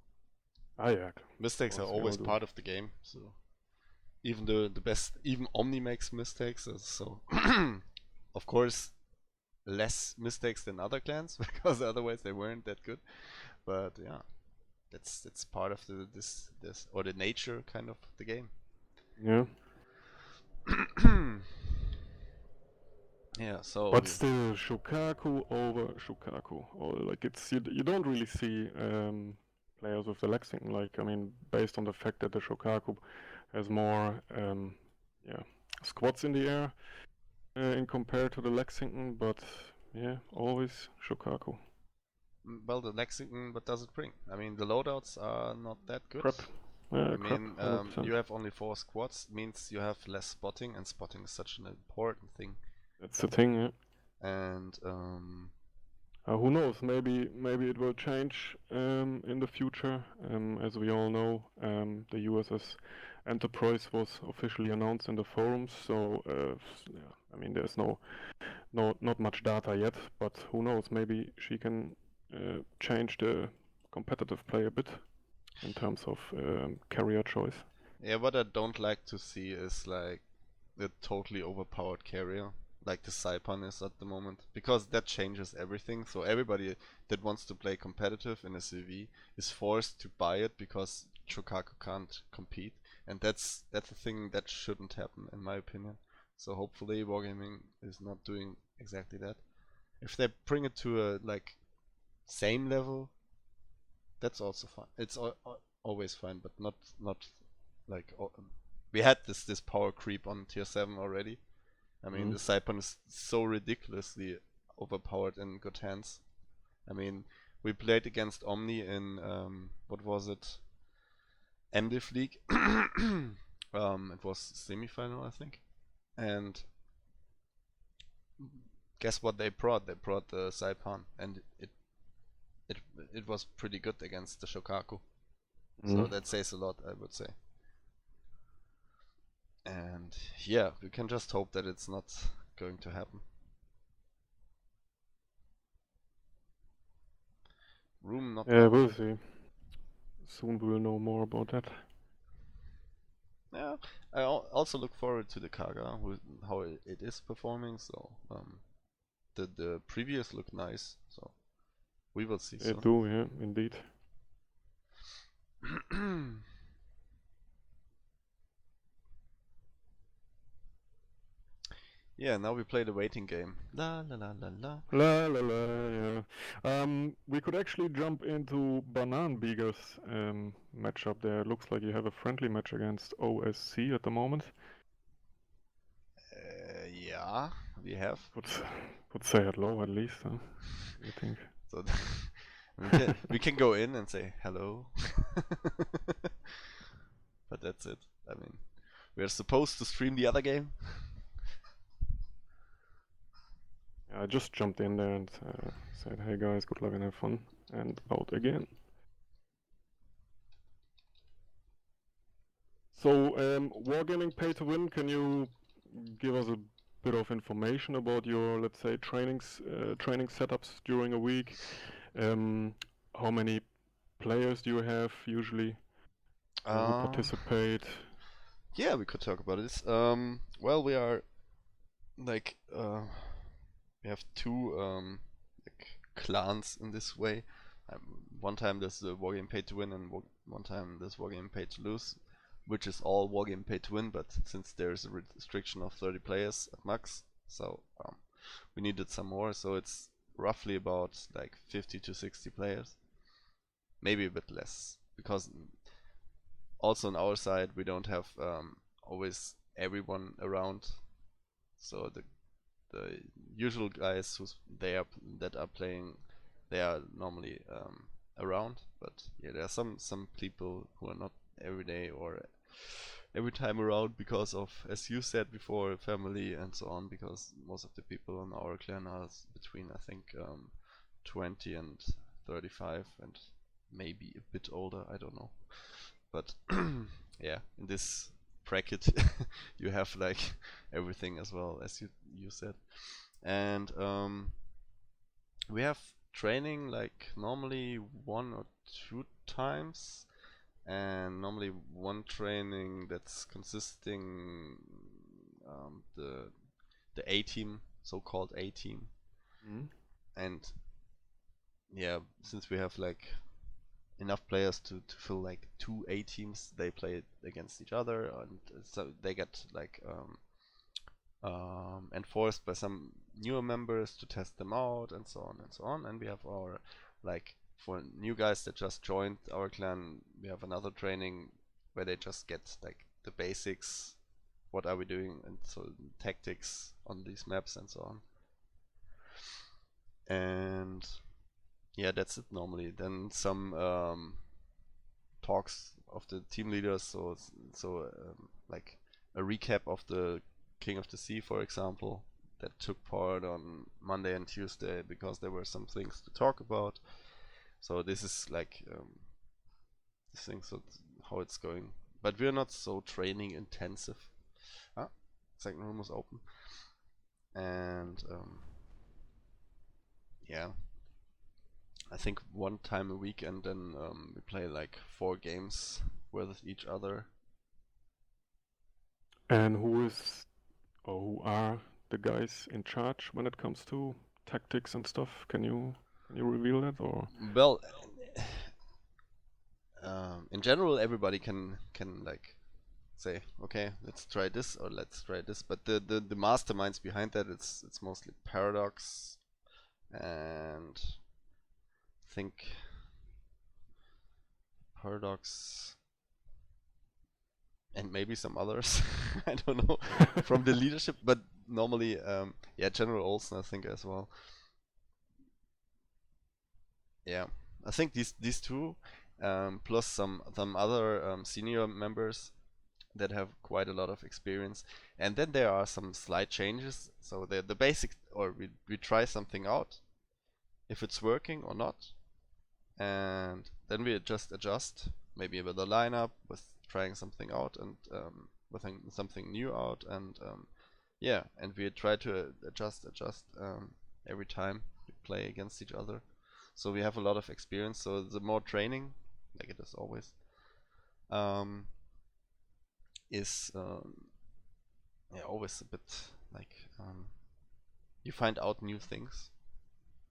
[SPEAKER 2] Ah yeah, of
[SPEAKER 1] mistakes are
[SPEAKER 2] course they all
[SPEAKER 1] always
[SPEAKER 2] do.
[SPEAKER 1] part of the game. So even the best, even Omni makes mistakes. So of course, less mistakes than other clans because otherwise they weren't that good. But yeah, that's part of this or the nature kind of the game.
[SPEAKER 2] Yeah,
[SPEAKER 1] Yeah, so
[SPEAKER 2] but still Shukaku over Shukaku. Or like it's you don't really see players with the Lexington. Like, I mean, based on the fact that the Shukaku has more yeah, squats in the air in compared to the Lexington, but yeah, always Shukaku.
[SPEAKER 1] well, the Lexington, what does it bring? I mean, the loadouts are not that good.
[SPEAKER 2] Crap. Yeah,
[SPEAKER 1] I
[SPEAKER 2] crap,
[SPEAKER 1] mean,
[SPEAKER 2] 100%.
[SPEAKER 1] you have only 4 squads, means you have less spotting, and spotting is such an important thing.
[SPEAKER 2] That's the thing, yeah.
[SPEAKER 1] And
[SPEAKER 2] Who knows? Maybe it will change in the future. As we all know, the USS Enterprise was officially announced in the forums. So yeah, I mean, there's not much data yet. But who knows? Maybe she can change the competitive play a bit in terms of carrier choice.
[SPEAKER 1] yeah, what I don't like to see is like the totally overpowered carrier. like the Saipan is at the moment, because that changes everything. So everybody that wants to play competitive in a CV is forced to buy it because Shokaku can't compete, and that's a thing that shouldn't happen in my opinion. So hopefully Wargaming is not doing exactly that. If they bring it to a like same level, that's also fine. It's always fine, but not like we had this power creep on tier 7 already. I mean, the Saipan is so ridiculously overpowered in good hands. I mean, we played against Omni in what was it? MDiv League. It was semi-final, I think. And guess what they brought? They brought the Saipan, and it it was pretty good against the Shokaku. So that says a lot, I would say. And yeah, we can just hope that it's not going to happen. Room not.
[SPEAKER 2] Yeah, we'll see. Soon we'll know more about that.
[SPEAKER 1] Yeah, I also look forward to the Kaga, how it is performing. So the previews look nice. So we will see
[SPEAKER 2] It
[SPEAKER 1] soon.
[SPEAKER 2] do, yeah, indeed.
[SPEAKER 1] Yeah, now we play the waiting game. La la la la la.
[SPEAKER 2] La la la, yeah. We could actually jump into Banan Bega's matchup there. Looks like you have a friendly match against OSC at the moment.
[SPEAKER 1] Yeah, we have.
[SPEAKER 2] Would say hello at least, huh? You think?
[SPEAKER 1] So we can go in and say hello. But that's it. I mean, we're supposed to stream the other game.
[SPEAKER 2] I just jumped in there and said, hey guys, good luck and have fun. And out again. So, Wargaming Pay to Win, can you give us a bit of information about your, let's say, training setups during a week? How many players do you have usually who participate?
[SPEAKER 1] Yeah, we could talk about this. Well, we are like we have two like clans in this way. One time there's the Wargame Pay to Win, and one time there's Wargame Pay to Lose, which is all Wargame Pay to Win. But since there's a restriction of 30 players at max, so we needed some more. So it's roughly about like 50 to 60 players, maybe a bit less, because also on our side we don't have always everyone around. So the usual guys that are playing, they are normally around, but yeah, there are some people who are not every day or every time around because of, as you said before, family and so on, because most of the people in our clan are between, I think, 20 and 35 and maybe a bit older, I don't know. But yeah, in this bracket you have like everything as well, as you said. And we have training like normally 1 or 2 times, and normally one training that's consisting the A team, so-called A team. And yeah, since we have like enough players to fill like 2 A teams, they play against each other, and so they get like enforced by some newer members to test them out, and so on and so on. And we have our, like, for new guys that just joined our clan, we have another training where they just get like the basics, what are we doing, and so tactics on these maps and so on. And yeah, that's it normally. Then some talks of the team leaders, so like a recap of the King of the Sea, for example, that took part on Monday and Tuesday, because there were some things to talk about. So this is like this thing, so how it's going. But we're not so training intensive. Second room was open. And yeah, I think one time a week, and then we play like 4 games with each other.
[SPEAKER 2] And who are the guys in charge when it comes to tactics and stuff? Can you reveal that, or?
[SPEAKER 1] Well, in general, everybody can like say, okay, let's try this or let's try this. But the masterminds behind that, it's mostly Paradox, and I think Paradox and maybe some others. I don't know from the leadership, but normally, yeah, General Olsen, I think as well. Yeah, I think these two, plus some other senior members that have quite a lot of experience, and then there are some slight changes. So the basic, or we try something out, if it's working or not, and then we just adjust, maybe with the lineup, with trying something out, and with something new out, and yeah, and we try to adjust every time we play against each other. So we have a lot of experience. So the more training, like it is always, is yeah, always a bit like you find out new things.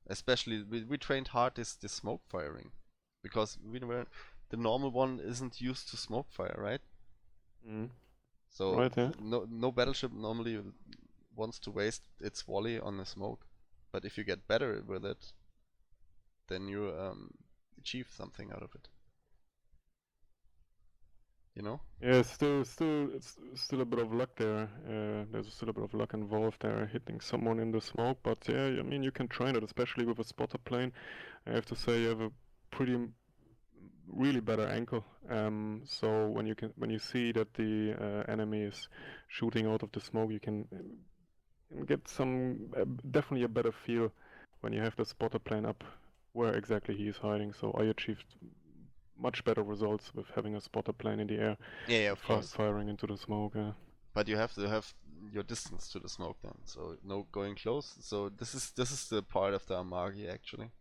[SPEAKER 1] Especially we trained hard this smoke firing, because the normal one isn't used to smoke fire, right?
[SPEAKER 2] Mm.
[SPEAKER 1] So
[SPEAKER 2] Right, yeah.
[SPEAKER 1] no battleship normally wants to waste its volley on the smoke, but if you get better with it, then you achieve something out of it. You know?
[SPEAKER 2] Yeah, it's still a bit of luck there. There's still a bit of luck involved there, hitting someone in the smoke. But yeah, I mean, you can train it, especially with a spotter plane. I have to say, you have a really better ankle. So when you see that the enemy is shooting out of the smoke, you can get definitely a better feel when you have the spotter plane up where exactly he is hiding. So I achieved much better results with having a spotter plane in the air,
[SPEAKER 1] Yeah, of course.
[SPEAKER 2] firing into the smoke.
[SPEAKER 1] But you have to have your distance to the smoke then, so no going close. So this is the part of the Amagi actually.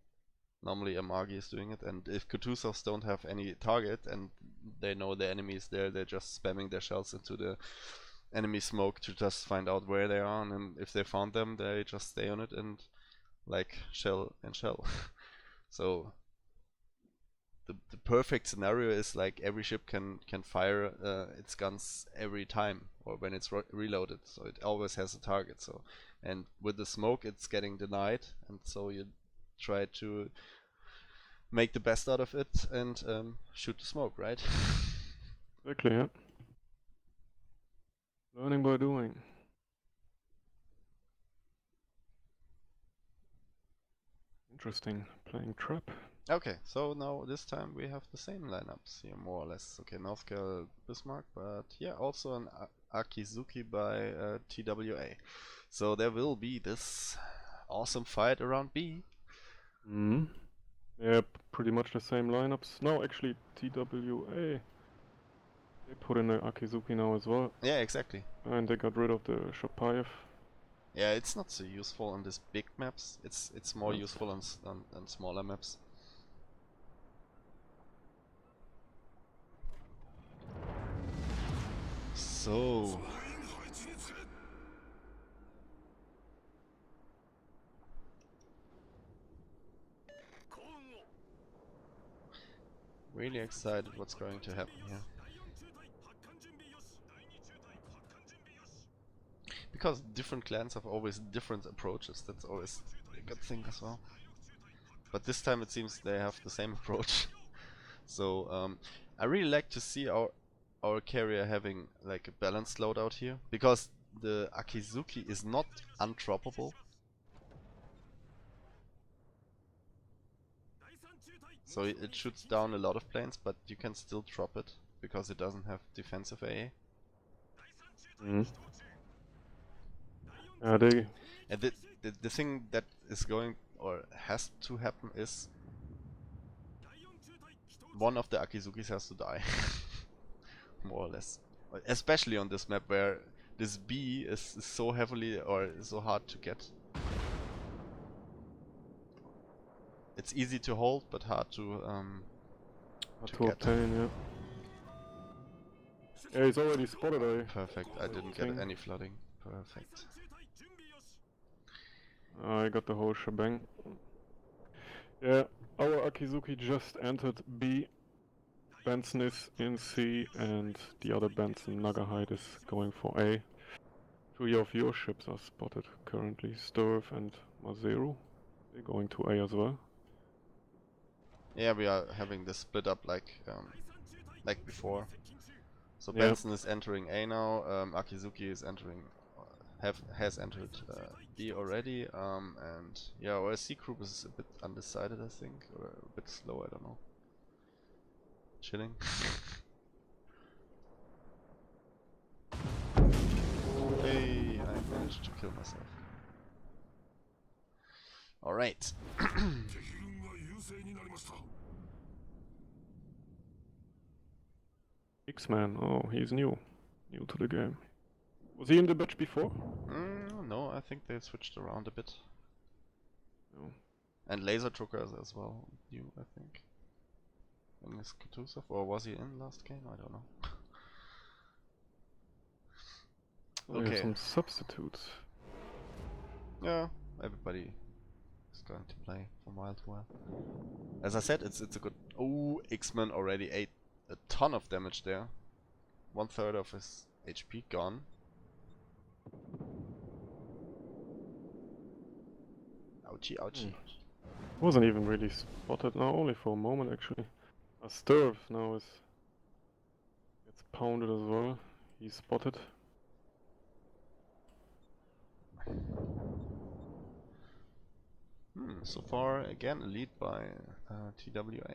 [SPEAKER 1] Normally Amagi is doing it, and if Kutuzovs don't have any target and they know the enemy is there, they're just spamming their shells into the enemy smoke to just find out where they are, and if they found them, they just stay on it and like shell and shell. So the perfect scenario is like every ship can fire its guns every time, or when it's reloaded, so it always has a target. So, and with the smoke it's getting denied, and so you try to make the best out of it and shoot the smoke, right?
[SPEAKER 2] Exactly, yeah. Learning by doing. Interesting. Playing trap.
[SPEAKER 1] Okay, so now this time we have the same lineups here, more or less. Okay, Northgale, Bismarck, but yeah, also an Akizuki by TWA. So there will be this awesome fight around B.
[SPEAKER 2] Hmm. Yeah, pretty much the same lineups. No, actually, TWA. They put in the Akizuki now as well.
[SPEAKER 1] Yeah, exactly.
[SPEAKER 2] And they got rid of the Shapayev.
[SPEAKER 1] Yeah, it's not so useful on these big maps. It's more useful on smaller maps. So really excited what's going to happen here. Because different clans have always different approaches, that's always a good thing as well. But this time it seems they have the same approach. So I really like to see our carrier having like a balanced loadout here, because the Akizuki is not undroppable. So it shoots down a lot of planes, but you can still drop it because it doesn't have defensive AA.
[SPEAKER 2] Mm.
[SPEAKER 1] And the thing that is going or has to happen is one of the Akizukis has to die. More or less. Especially on this map where this B is so heavily or so hard to get. It's easy to hold, but hard to get.
[SPEAKER 2] Obtain, yeah. Yeah, he's already spotted.
[SPEAKER 1] Perfect. I didn't get any flooding. Perfect.
[SPEAKER 2] I got the whole shebang. Yeah, our Akizuki just entered B. Benson is in C, and the other Benson, Nagahide, is going for A. 3 of your ships are spotted currently, Sturf and Mazeru. They're going to A as well.
[SPEAKER 1] Yeah, we are having this split up like before. So
[SPEAKER 2] Yeah.
[SPEAKER 1] Benson is entering A now. Akizuki is entering, has entered B already. And yeah, our C group is a bit undecided, I think, or a bit slow. I don't know. Chilling. Hey, I managed to kill myself. All right.
[SPEAKER 2] X-Man, oh, he's new to the game. Was he in the batch before?
[SPEAKER 1] No, I think they switched around a bit.
[SPEAKER 2] No.
[SPEAKER 1] And Laser Truckers as well, new, I think. In this Kutuzov, or was he in last game? I don't know.
[SPEAKER 2] We have
[SPEAKER 1] Okay.
[SPEAKER 2] some substitutes.
[SPEAKER 1] Yeah, everybody is going to play from while to while. As I said, it's a good. Oh, X-Men already ate a ton of damage there. 1/3 of his HP gone. Ouchie, ouchie.
[SPEAKER 2] Wasn't even really spotted now, only for a moment actually. A Sturf now gets pounded as well. He's spotted.
[SPEAKER 1] So far, again, a lead by TWA.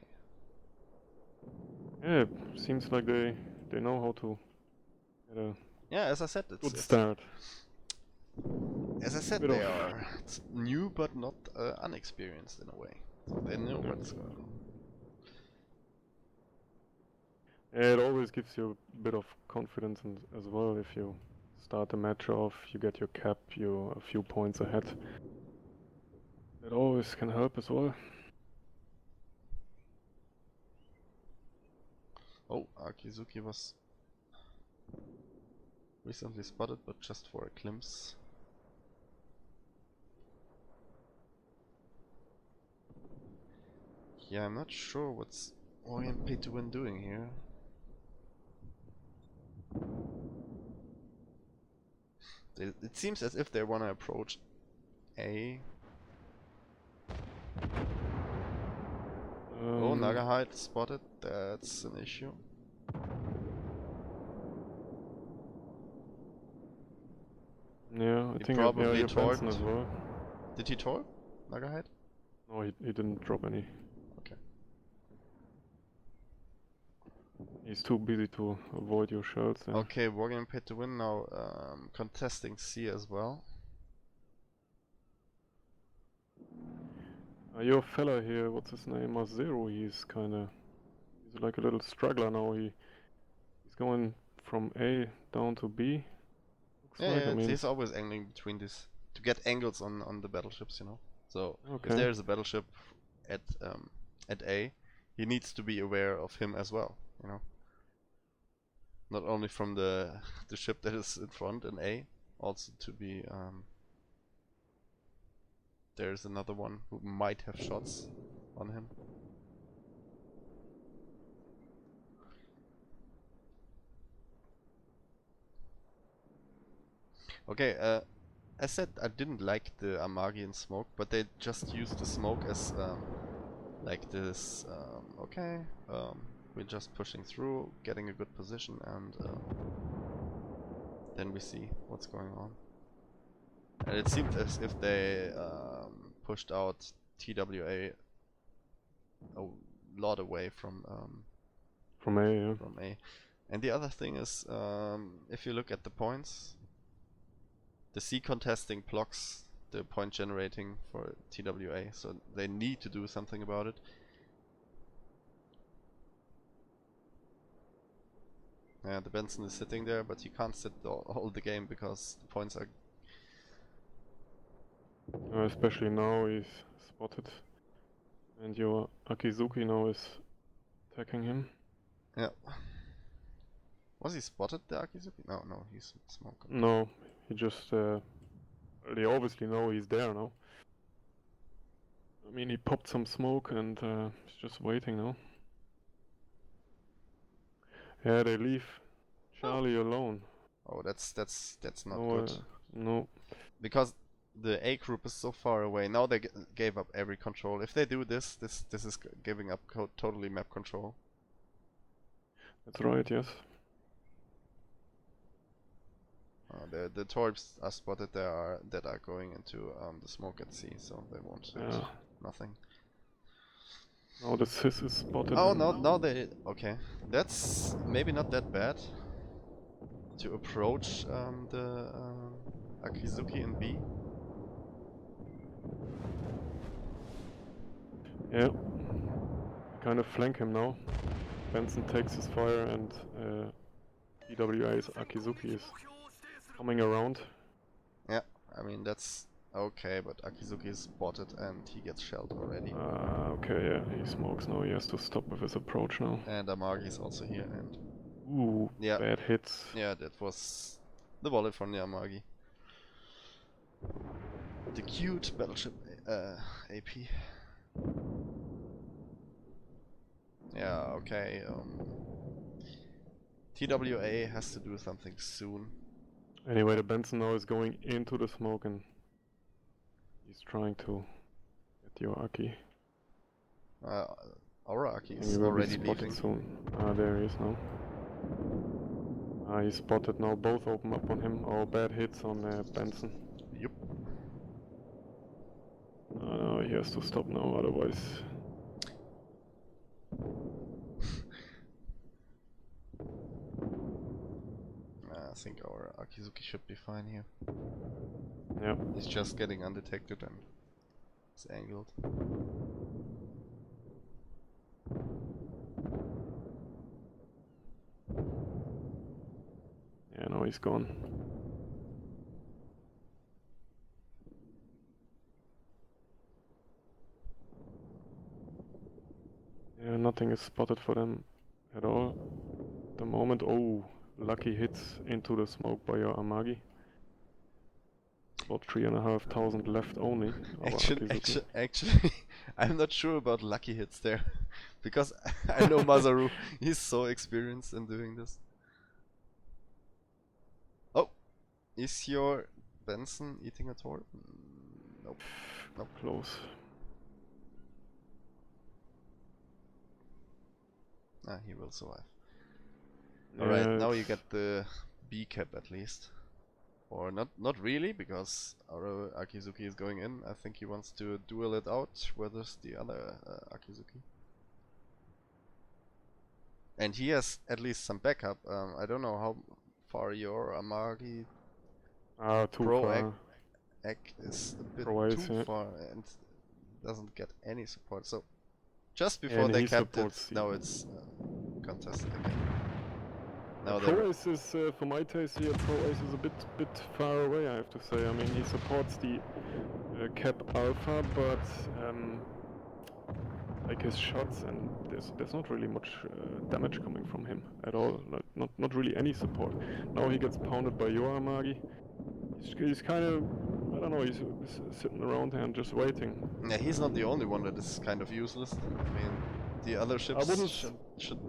[SPEAKER 2] Yeah, seems like they know how to get a
[SPEAKER 1] Yeah, as I said,
[SPEAKER 2] good start.
[SPEAKER 1] As I said,
[SPEAKER 2] Bit
[SPEAKER 1] they
[SPEAKER 2] of-
[SPEAKER 1] are new but not unexperienced in a way. So they know
[SPEAKER 2] Yeah.
[SPEAKER 1] what's going on.
[SPEAKER 2] Yeah, it always gives you a bit of confidence as well if you start the match off, you get your cap, you're a few points ahead. That always can help as well.
[SPEAKER 1] Oh, Akizuki was recently spotted, but just for a glimpse. Yeah, I'm not sure what's WGP2W doing here. It seems as if they want to approach A. Oh, Nagahide spotted. That's an issue.
[SPEAKER 2] Yeah, I
[SPEAKER 1] He
[SPEAKER 2] think
[SPEAKER 1] probably
[SPEAKER 2] you're
[SPEAKER 1] torqued.
[SPEAKER 2] Benson as well.
[SPEAKER 1] Did he torque Nagahide?
[SPEAKER 2] No, he didn't drop any.
[SPEAKER 1] Okay.
[SPEAKER 2] He's too busy to avoid your shells. Yeah.
[SPEAKER 1] Okay, WGP2W now contesting C as well.
[SPEAKER 2] Your fella here, what's his name? Mazeru, he's like a little struggler now. He's going from A down to B. Looks
[SPEAKER 1] Yeah,
[SPEAKER 2] like.
[SPEAKER 1] yeah,
[SPEAKER 2] I mean,
[SPEAKER 1] he's always angling between this to get angles on the battleships, you know. So if
[SPEAKER 2] okay.
[SPEAKER 1] there's a battleship at A, he needs to be aware of him as well, you know. Not only from the the ship that is in front in A, also to be there's another one who might have shots on him. Okay, I said I didn't like the Amagian smoke, but they just used the smoke as like this. Okay, we're just pushing through, getting a good position, and then we see what's going on. And it seemed as if they pushed out TWA a lot away from
[SPEAKER 2] From A, yeah.
[SPEAKER 1] from A. And the other thing is, if you look at the points, the C contesting blocks the point generating for TWA, so they need to do something about it. Yeah, the Benson is sitting there, but he can't sit all the game because the points are...
[SPEAKER 2] Especially now he's spotted. And your Akizuki now is attacking him.
[SPEAKER 1] Yeah. Was he spotted, the Akizuki? No, he's smoke.
[SPEAKER 2] No, he just... they obviously know he's there now. I mean, he popped some smoke and he's just waiting now. Yeah, they leave Charlie alone.
[SPEAKER 1] Oh, that's not
[SPEAKER 2] No,
[SPEAKER 1] good.
[SPEAKER 2] no.
[SPEAKER 1] Because the A group is so far away. Now they gave up every control. If they do this, this is giving up totally map control.
[SPEAKER 2] That's right, yes.
[SPEAKER 1] The torps are spotted there that are going into the smoke at sea, so they won't hit
[SPEAKER 2] Yeah.
[SPEAKER 1] nothing.
[SPEAKER 2] Now the Sis is spotted.
[SPEAKER 1] Oh,
[SPEAKER 2] and
[SPEAKER 1] now they... Okay. That's maybe not that bad. To approach the Akizuki in B.
[SPEAKER 2] Yeah. Kind of flank him now. Benson takes his fire and TWA's Akizuki is coming around.
[SPEAKER 1] Yeah, I mean that's okay, but Akizuki is spotted and he gets shelled already.
[SPEAKER 2] Okay, yeah, he smokes now. He has to stop with his approach now.
[SPEAKER 1] And Amagi is also here and...
[SPEAKER 2] Ooh,
[SPEAKER 1] yeah,
[SPEAKER 2] bad hits.
[SPEAKER 1] yeah, that was the volley from the Amagi. The cute battleship AP. Yeah, okay. TWA has to do something soon.
[SPEAKER 2] Anyway, the Benson now is going into the smoke and he's trying to get your Aki.
[SPEAKER 1] Our Aki
[SPEAKER 2] And
[SPEAKER 1] is
[SPEAKER 2] he will be
[SPEAKER 1] already
[SPEAKER 2] spotted
[SPEAKER 1] leaving.
[SPEAKER 2] soon. There he is now. He's spotted now. Both open up on him. Oh, bad hits on Benson.
[SPEAKER 1] Yep.
[SPEAKER 2] No, he has to stop now, otherwise.
[SPEAKER 1] I think our Akizuki should be fine here.
[SPEAKER 2] Yeah.
[SPEAKER 1] He's just getting undetected and it's angled.
[SPEAKER 2] Yeah, no, he's gone. Yeah, nothing is spotted for them at all at the moment. Oh, lucky hits into the smoke by your Amagi. About 3,500 left only.
[SPEAKER 1] Actually, I'm not sure about lucky hits there. Because I know Masaru, he's so experienced in doing this. Oh! Is your Benson eating a torp? Nope. Nope.
[SPEAKER 2] Close.
[SPEAKER 1] He will survive.
[SPEAKER 2] Yeah,
[SPEAKER 1] Alright, now you get the B cap at least. Or not really, because our Akizuki is going in. I think he wants to duel it out versus the other Akizuki. And he has at least some backup. I don't know how far your Amagi
[SPEAKER 2] too
[SPEAKER 1] Pro
[SPEAKER 2] far.
[SPEAKER 1] Egg is a bit
[SPEAKER 2] Pro
[SPEAKER 1] too
[SPEAKER 2] yeah.
[SPEAKER 1] far and doesn't get any support. So just before they capped it, now it's contested again. Now
[SPEAKER 2] Pro Ace is, for my taste here, Pro Ace is a bit far away, I have to say. I mean, he supports the cap alpha, but like his shots, and there's not really much damage coming from him at all. Like, not really any support. Now he gets pounded by your Amagi. He's kind of, I don't know, he's sitting around here and just waiting.
[SPEAKER 1] Yeah, he's not the only one that is kind of useless. I mean, the other ships should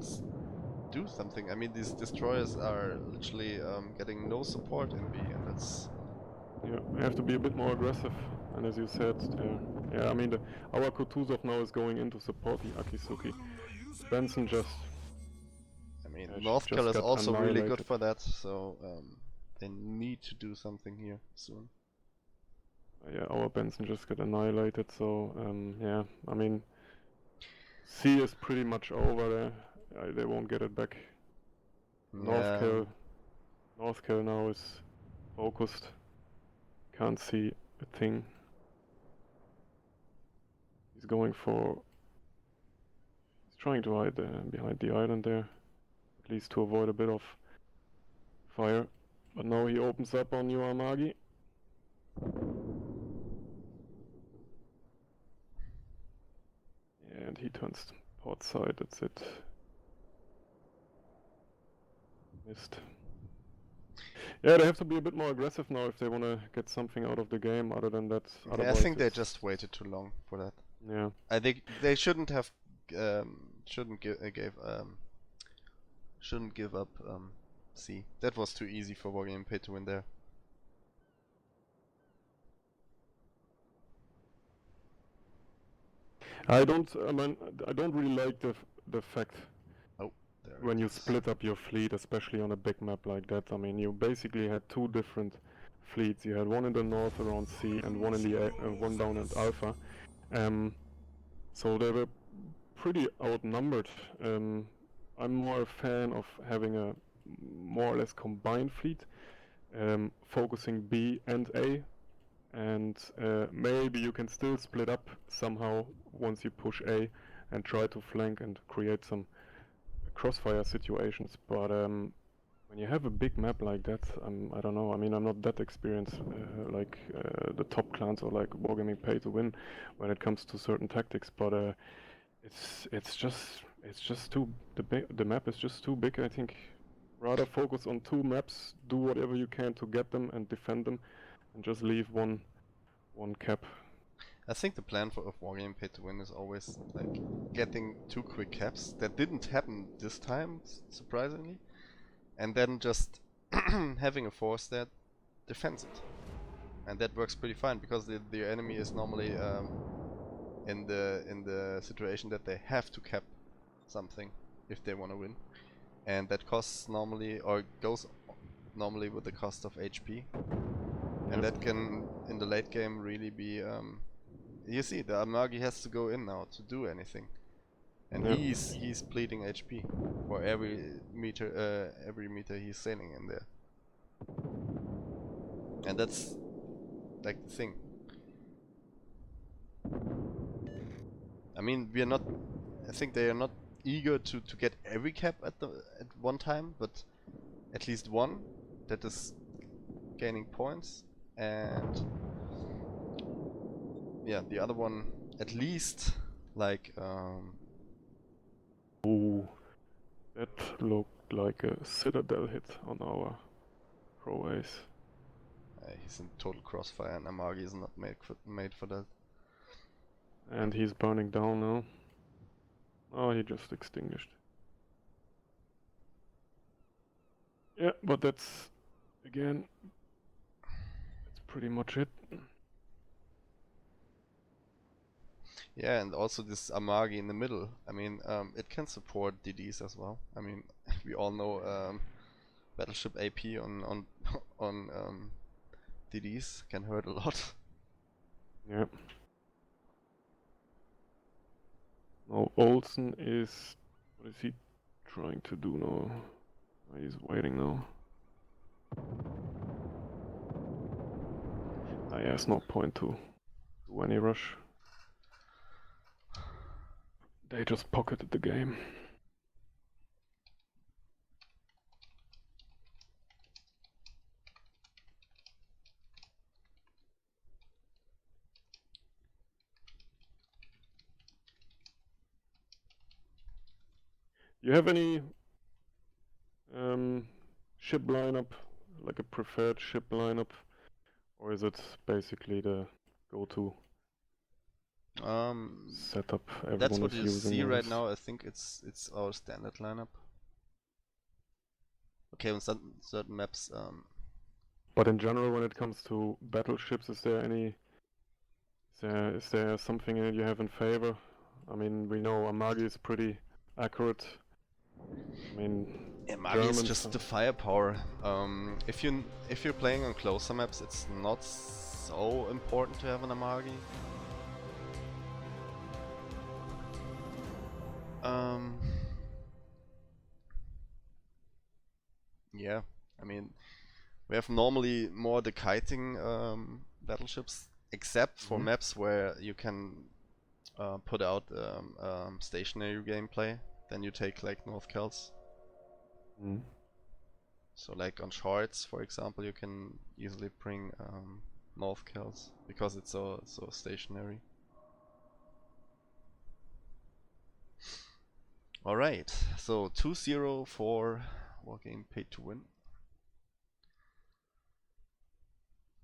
[SPEAKER 1] do something. I mean, these destroyers are literally getting no support in B, and that's...
[SPEAKER 2] Yeah, we have to be a bit more aggressive. And as you said, yeah, I mean, our Kutuzov now is going in to support the Akizuki. Benson just...
[SPEAKER 1] I mean, Northkill is also really good for that, so they need to do something here soon.
[SPEAKER 2] Yeah, our Benson just got annihilated, so yeah, I mean, C is pretty much over there. They won't get it back.
[SPEAKER 1] Yeah.
[SPEAKER 2] Northkill now is focused. Can't see a thing. He's going for... He's trying to hide behind the island there, at least to avoid a bit of fire. But now he opens up on you, Amagi. And he turns port side, that's it. Missed. Yeah, they have to be a bit more aggressive now if they want to get something out of the game. Other than that,
[SPEAKER 1] yeah, I think they just waited too long for that.
[SPEAKER 2] Yeah.
[SPEAKER 1] I think they shouldn't have shouldn't give gave shouldn't give up C. That was too easy for Wargame Pay to win there.
[SPEAKER 2] I don't. I mean, I don't really like the fact
[SPEAKER 1] Oh, there
[SPEAKER 2] when
[SPEAKER 1] it
[SPEAKER 2] you
[SPEAKER 1] is.
[SPEAKER 2] split up your fleet, especially on a big map like that. I mean, you basically had two different fleets. You had one in the north around C and one in the one down at Alpha. So they were pretty outnumbered. I'm more a fan of having a more or less combined fleet, focusing B and A, and maybe you can still split up somehow once you push A and try to flank and create some crossfire situations. But when you have a big map like that, I don't know. I mean, I'm not that experienced like the top clans or like Wargaming Pay to Win when it comes to certain tactics. But it's just too the map is just too big. I think rather focus on two maps, do whatever you can to get them and defend them, and just leave one cap.
[SPEAKER 1] I think the plan of Wargame Pay to Win is always like getting 2 quick caps. That didn't happen this time, surprisingly. And then just having a force that defends it. And that works pretty fine because the enemy is normally in the situation that they have to cap something if they want to win. And that costs normally, or goes normally with the cost of HP. And that can, in the late game, really be you see, the Amagi has to go in now to do anything, and he's bleeding HP for every meter he's sailing in there, and that's like the thing. I mean, we are not. I think they are not eager to get every cap at one time, but at least one that is gaining points, and yeah, the other one at least like
[SPEAKER 2] Ooh, that looked like a citadel hit on our pro ace.
[SPEAKER 1] he's in total crossfire, and Amagi is not made for that.
[SPEAKER 2] And he's burning down now. Oh, he just extinguished. Yeah, but that's, again, that's pretty much it.
[SPEAKER 1] Yeah, and also this Amagi in the middle. I mean, it can support DDs as well. I mean, we all know Battleship AP on on DDs can hurt a lot.
[SPEAKER 2] Yeah. Now Olsen is, what is he trying to do now? He's waiting now. He has no point to do any rush. They just pocketed the game. You have any ship lineup, like a preferred ship lineup, or is it basically the go-to setup everyone
[SPEAKER 1] That's what
[SPEAKER 2] is
[SPEAKER 1] you
[SPEAKER 2] using
[SPEAKER 1] see right
[SPEAKER 2] nowadays?
[SPEAKER 1] now. I think it's our standard lineup. Okay, on certain maps.
[SPEAKER 2] But in general, when it comes to battleships, is there something that you have in favor? I mean, we know Amagi is pretty accurate. I mean,
[SPEAKER 1] Amagi is just the firepower. If you're playing on closer maps, it's not so important to have an Amagi. Yeah, I mean, we have normally more the kiting battleships, except for maps where you can put out stationary gameplay. Then you take like North Kells. So like on shorts, for example, you can easily bring North Kells because it's so stationary. Alright, so 2-0 for Wargame Pay to Win.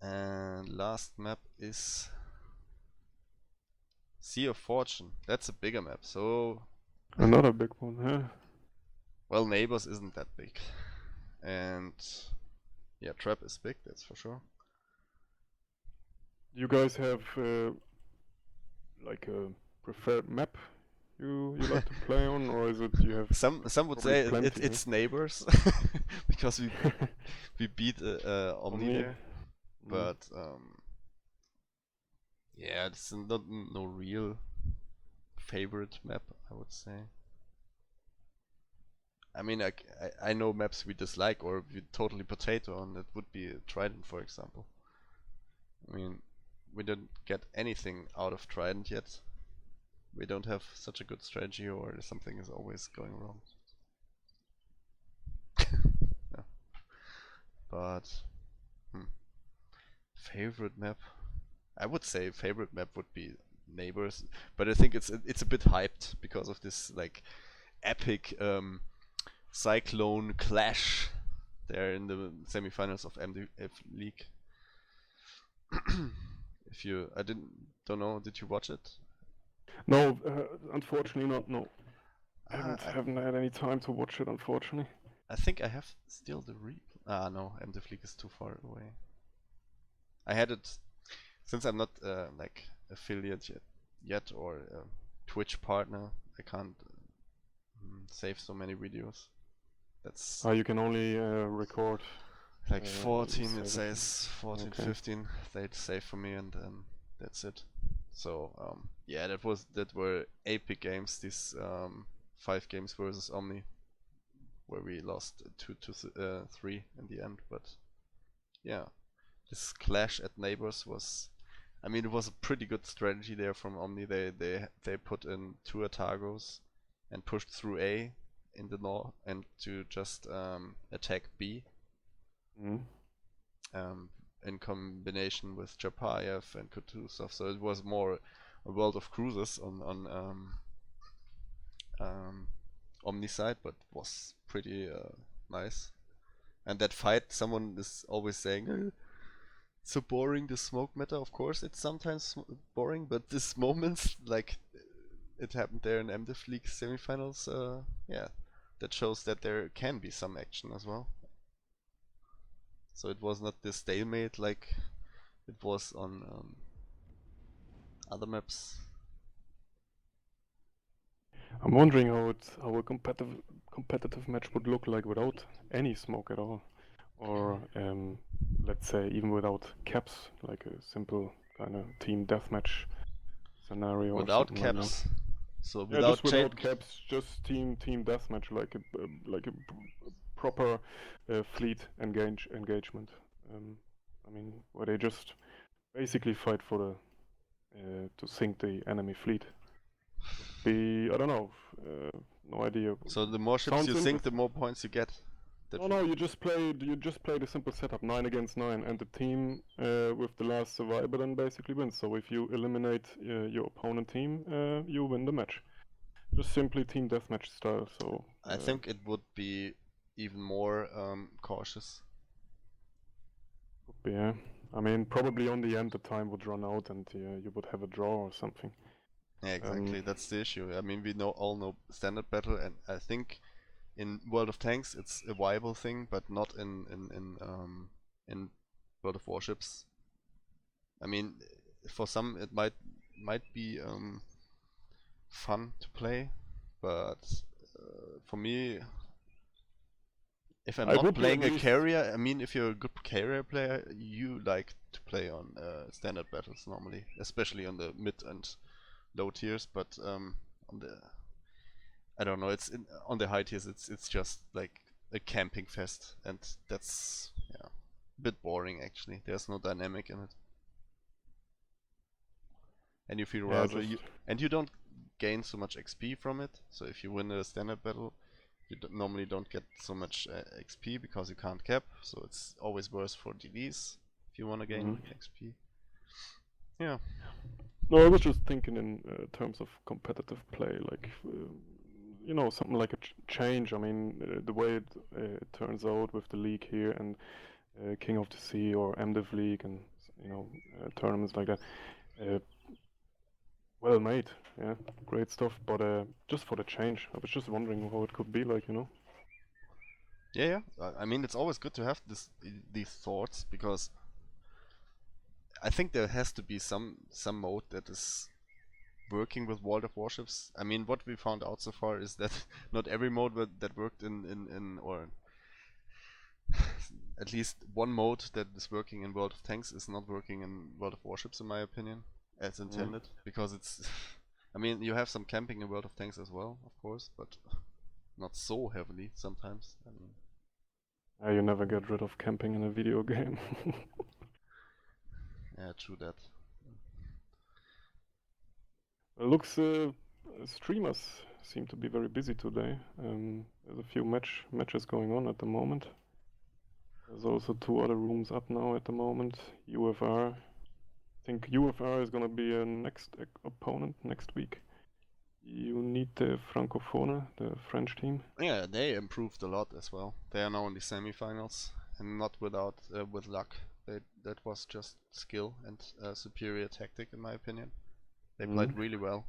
[SPEAKER 1] And last map is Sea of Fortune. That's a bigger map. So,
[SPEAKER 2] Another big one, yeah.
[SPEAKER 1] well, Neighbors isn't that big. And yeah, Trap is big, that's for sure.
[SPEAKER 2] You guys have like a preferred map you like to play on, or is it you have
[SPEAKER 1] Some would
[SPEAKER 2] probably
[SPEAKER 1] say
[SPEAKER 2] plenty,
[SPEAKER 1] it's Neighbors because we beat Omni
[SPEAKER 2] Omni?
[SPEAKER 1] there, but yeah, it's not no real favorite map, I would say. I mean, I know maps we dislike or we totally potato on. That would be Trident, for example. I mean, we didn't get anything out of Trident yet. We don't have such a good strategy, or something is always going wrong. Yeah. But favorite map, I would say favorite map would be Neighbors, but I think it's a bit hyped because of this like epic Cyclone clash there in the semifinals of MDF League. If you, don't know, did you watch it?
[SPEAKER 2] No, unfortunately not. No,
[SPEAKER 1] Ah,
[SPEAKER 2] haven't had any time to watch it, unfortunately.
[SPEAKER 1] I think I have still the replay. Ah, no, MDF League is too far away. I had it since I'm not like affiliate yet or Twitch partner. I can't save so many videos. That's
[SPEAKER 2] You can only record
[SPEAKER 1] like 14. It
[SPEAKER 2] save it.
[SPEAKER 1] says 14,
[SPEAKER 2] Okay.
[SPEAKER 1] 15. They'd save for me, and then that's it. So yeah, that were epic games. These 5 games versus Omni, where we lost 2-3 in the end. But yeah, this clash at Neighbors was, I mean, it was a pretty good strategy there from Omni. They put in 2 Atagos and pushed through A in the north and to just attack B. In combination with Chapayev and Kutuzov, so it was more a world of cruises on Omni side, but was pretty nice. And that fight, someone is always saying, so boring, the smoke meta. Of course, it's sometimes boring, but this moments, like it happened there in MDF League semifinals, yeah, that shows that there can be some action as well. So it was not this stalemate like it was on other maps.
[SPEAKER 2] I'm wondering how a competitive match would look like without any smoke at all, or let's say even without caps, like a simple kind of team deathmatch scenario.
[SPEAKER 1] Without
[SPEAKER 2] or
[SPEAKER 1] caps.
[SPEAKER 2] like
[SPEAKER 1] So
[SPEAKER 2] yeah, just without caps, just team deathmatch, like a proper fleet engagement. I mean, where they just basically fight for the to sink the enemy fleet. I don't know, no idea.
[SPEAKER 1] So the more ships you sink, the more points you get.
[SPEAKER 2] No, you just play the simple setup 9 against 9, and the team with the last survivor then basically wins. So if you eliminate your opponent team, you win the match. Just simply team deathmatch style. So
[SPEAKER 1] I think it would be even more cautious.
[SPEAKER 2] yeah, I mean probably on the end the time would run out and you would have a draw or something.
[SPEAKER 1] Yeah, exactly. That's the issue. I mean, we all know standard battle, and I think in World of Tanks it's a viable thing, but not in World of Warships. I mean, for some it might be fun to play, but for me, if I'm not playing a carrier, I mean, if you're a good carrier player, you like to play on standard battles normally, especially on the mid and low tiers. But on the, I don't know, on the high tiers, it's just like a camping fest, and that's a bit boring actually. There's no dynamic in it, and you feel rather and you don't gain so much XP from it. So if you win a standard battle, you normally don't get so much XP because you can't cap, so it's always worse for DDs if you want to gain XP. Yeah.
[SPEAKER 2] No, I was just thinking in terms of competitive play, like you know, something like a change. I mean, the way it turns out with the league here and King of the Sea or MDiv League and you know tournaments like that. Well made, yeah, great stuff. But just for the change, I was just wondering how it could be like, you know.
[SPEAKER 1] Yeah, I mean, it's always good to have these thoughts because I think there has to be some mode that is working with World of Warships. I mean, what we found out so far is that not every mode that worked in or at least one mode that is working in World of Tanks is not working in World of Warships, in my opinion, as
[SPEAKER 2] Mm.
[SPEAKER 1] intended. Because it's, I mean, you have some camping in World of Tanks as well, of course, but not so heavily sometimes. I mean,
[SPEAKER 2] You never get rid of camping in a video game.
[SPEAKER 1] yeah, true that.
[SPEAKER 2] Looks streamers seem to be very busy today. There's a few matches going on at the moment. There's also 2 other rooms up now at the moment. UFR. I think UFR is gonna be a next opponent next week. You need the Francophone, the French team.
[SPEAKER 1] Yeah, they improved a lot as well. They are now in the semifinals, and not with luck. That was just skill and superior tactic, in my opinion. They played
[SPEAKER 2] Mm.
[SPEAKER 1] really well,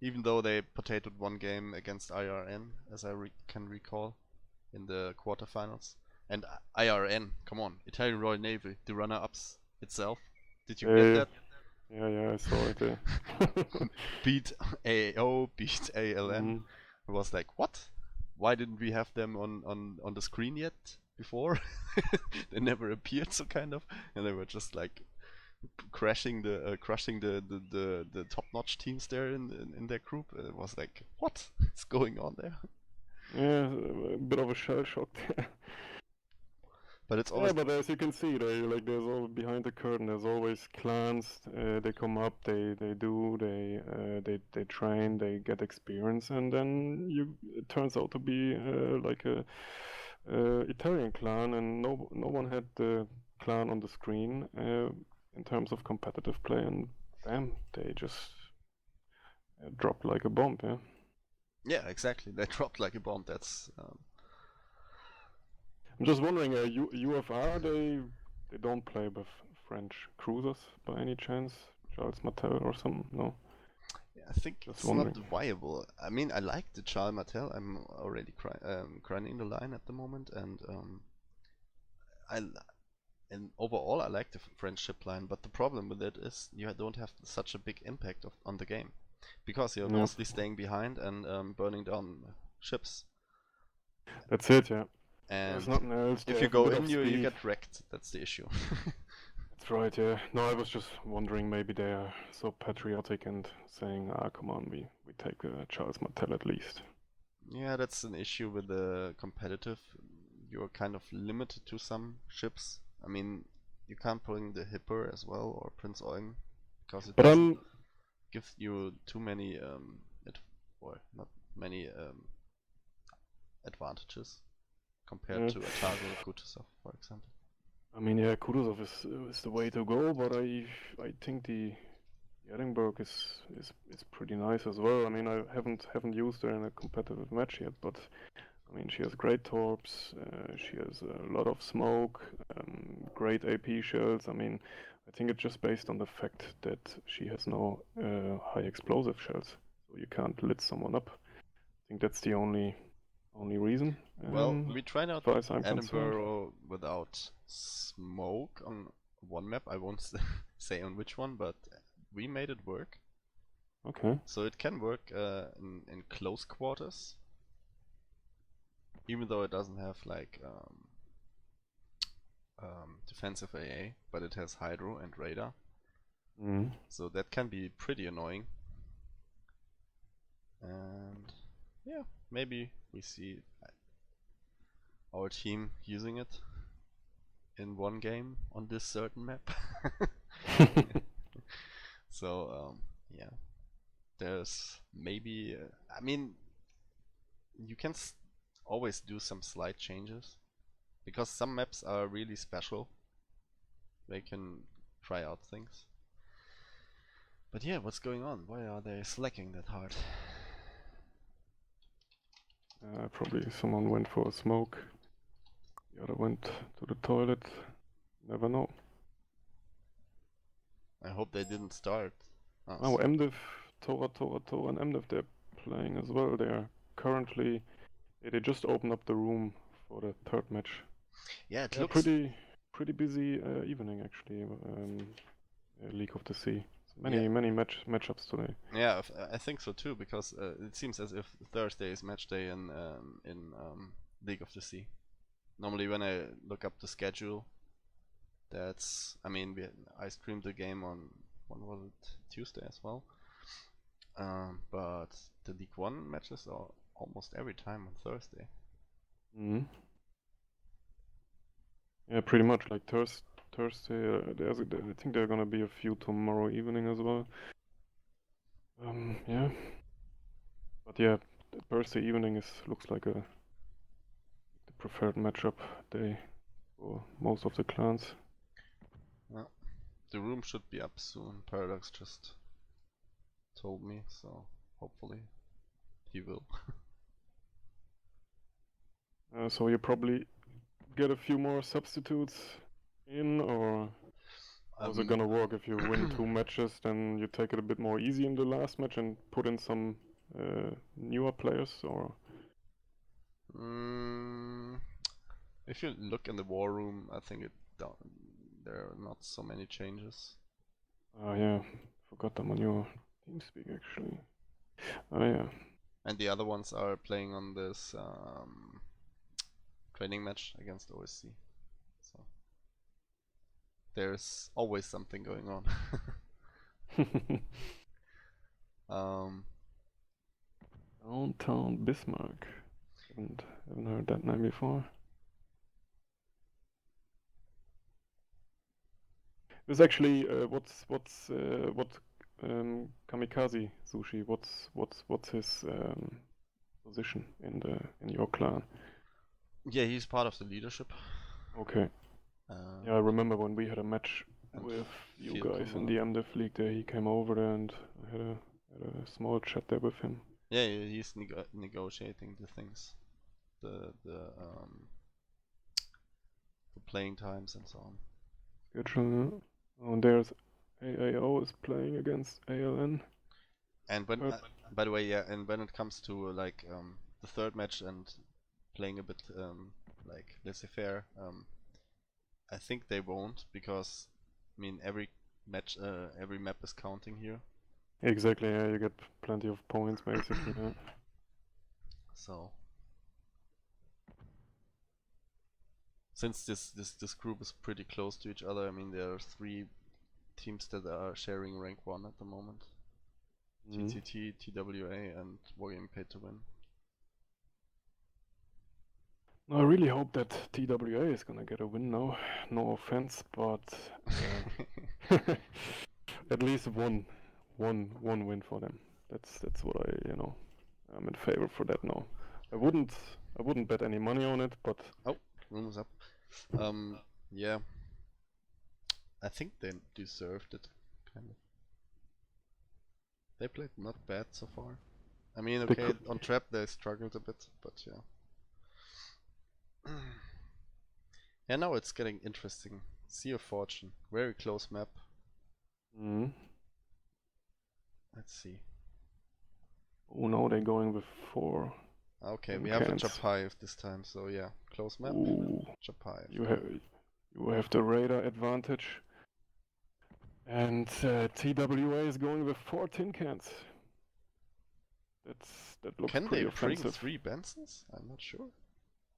[SPEAKER 1] even though they potatoed one game against IRN, as I can recall, in the quarterfinals. And IRN, come on, Italian Royal Navy, the runner-ups itself. Did you get
[SPEAKER 2] Yeah,
[SPEAKER 1] that?
[SPEAKER 2] yeah, I saw it.
[SPEAKER 1] Beat AAO, beat ALN.
[SPEAKER 2] Mm.
[SPEAKER 1] It was like, what? Why didn't we have them on the screen yet before? They never appeared, so kind of, and they were just like crushing the top-notch teams there in their group. It was like, what is going on there?
[SPEAKER 2] Yeah, a bit of a shell shock there.
[SPEAKER 1] But it's
[SPEAKER 2] Yeah,
[SPEAKER 1] always
[SPEAKER 2] but as you can see, there's all behind the curtain. There's always clans. They come up, they train, they get experience, and then it turns out to be like a Italian clan, and no one had the clan on the screen in terms of competitive play, and bam, they just dropped like a bomb. Yeah.
[SPEAKER 1] yeah, exactly. They dropped like a bomb. That's
[SPEAKER 2] I'm just wondering, UFR, they don't play with French cruisers by any chance? Charles Martel or something? No,
[SPEAKER 1] yeah, I think
[SPEAKER 2] just
[SPEAKER 1] it's not
[SPEAKER 2] wondering.
[SPEAKER 1] viable. I mean, I like the Charles Martel. I'm already grinding the line at the moment, and I and overall I like the French ship line. But the problem with it is you don't have such a big impact on the game because you're
[SPEAKER 2] Yeah,
[SPEAKER 1] mostly staying behind and burning down ships.
[SPEAKER 2] that's it. Yeah, there's
[SPEAKER 1] And
[SPEAKER 2] nothing else. They
[SPEAKER 1] if you
[SPEAKER 2] have a
[SPEAKER 1] go
[SPEAKER 2] bit
[SPEAKER 1] in,
[SPEAKER 2] of
[SPEAKER 1] you
[SPEAKER 2] speed.
[SPEAKER 1] get wrecked. That's the issue.
[SPEAKER 2] That's right. Yeah. No, I was just wondering. Maybe they are so patriotic and saying, "Ah, come on, we take Charles Martel at least."
[SPEAKER 1] Yeah, that's an issue with the competitive. You're kind of limited to some ships. I mean, you can't bring the Hipper as well or Prince Eugen because it
[SPEAKER 2] But
[SPEAKER 1] doesn't
[SPEAKER 2] I'm
[SPEAKER 1] give you too many or not many advantages compared
[SPEAKER 2] yeah.
[SPEAKER 1] to Atago Kutuzov, for example.
[SPEAKER 2] I mean, yeah, Kutuzov is the way to go, but I think the Edinburgh is pretty nice as well. I mean, I haven't used her in a competitive match yet, but I mean, she has great torps. She has a lot of smoke, great AP shells. I mean, I think it's just based on the fact that she has no high explosive shells, so you can't lit someone up. I think that's the only reason,
[SPEAKER 1] Well, we tried
[SPEAKER 2] as
[SPEAKER 1] out
[SPEAKER 2] far as I'm concerned.
[SPEAKER 1] Edinburgh without smoke on one map. I won't say on which one, but we made it work.
[SPEAKER 2] Okay.
[SPEAKER 1] So it can work in close quarters, even though it doesn't have like defensive AA, but it has hydro and radar.
[SPEAKER 2] Mm.
[SPEAKER 1] So that can be pretty annoying. And yeah, maybe we see our team using it in one game on this certain map. So yeah, there's maybe I mean you can always do some slight changes because some maps are really special. They can try out things. But yeah, what's going on? Why are they slacking that hard?
[SPEAKER 2] Probably someone went for a smoke. The other went to the toilet. Never know.
[SPEAKER 1] I hope they didn't start.
[SPEAKER 2] Oh, MDiv, Tora, and MDiv, they're playing as well. They're currently, they just opened up the room for the third match.
[SPEAKER 1] Yeah, it
[SPEAKER 2] Yeah,
[SPEAKER 1] looks
[SPEAKER 2] pretty busy evening actually. League of the Sea.
[SPEAKER 1] Yeah.
[SPEAKER 2] Many matchups today.
[SPEAKER 1] Yeah, I think so too, because it seems as if Thursday is match day in League of the Sea. Normally, when I look up the schedule, I mean, I streamed the game on, when was it, Tuesday as well. But the League One matches are almost every time on Thursday.
[SPEAKER 2] Mm-hmm. Yeah, pretty much like Thursday. I think there are gonna be a few tomorrow evening as well. Yeah. But yeah, Thursday evening looks like the preferred matchup day for most of the clans.
[SPEAKER 1] Yeah. The room should be up soon. Paradox just told me, so hopefully he will.
[SPEAKER 2] So you probably get a few more substitutes in, or how's it gonna work? If you win 2 matches, then you take it a bit more easy in the last match and put in some newer players, or?
[SPEAKER 1] If you look in the war room, I think there are not so many changes.
[SPEAKER 2] Oh yeah, forgot them on your TeamSpeak actually. Oh yeah.
[SPEAKER 1] And the other ones are playing on this training match against OSC. So there's always something going on.
[SPEAKER 2] Downtown Bismarck. Haven't heard that name before. This actually, what Kamikaze Sushi? What's his position in your clan?
[SPEAKER 1] Yeah, he's part of the leadership.
[SPEAKER 2] Okay. Yeah, I remember when we had a match with you guys in the MDiv League there, he came over there and I had a small chat there with him.
[SPEAKER 1] Yeah, he's negotiating the things, the playing times and so on.
[SPEAKER 2] Schedule. Oh, and there's AAO is playing against ALN.
[SPEAKER 1] And when, by the way, yeah, and when it comes to like the third match and playing a bit like laissez-faire, I think they won't, because I mean every match, every map is counting here.
[SPEAKER 2] Exactly, yeah, you get plenty of points basically. Yeah.
[SPEAKER 1] So since this group is pretty close to each other, I mean there are 3 teams that are sharing rank 1 at the moment. TTT, TWA, and WGP2W.
[SPEAKER 2] I really hope that TWA is gonna get a win now. No offense, but at least one win for them. That's what I'm in favor for that now. I wouldn't bet any money on it, but
[SPEAKER 1] room is up. Yeah, I think they deserved it, kind of. They played not bad so far. I mean, okay, on trap they struggled a bit, but yeah. Yeah, now it's getting interesting. Sea of Fortune, very close map. Let's see.
[SPEAKER 2] Oh no, they're going with 4.
[SPEAKER 1] Okay, we have a Chapayev this time, so yeah, close map.
[SPEAKER 2] Ooh,
[SPEAKER 1] Chapayev.
[SPEAKER 2] You have the radar advantage. And TWA is going with 4 tin cans. That looks pretty offensive.
[SPEAKER 1] Can they bring 3 Bensons? I'm not sure.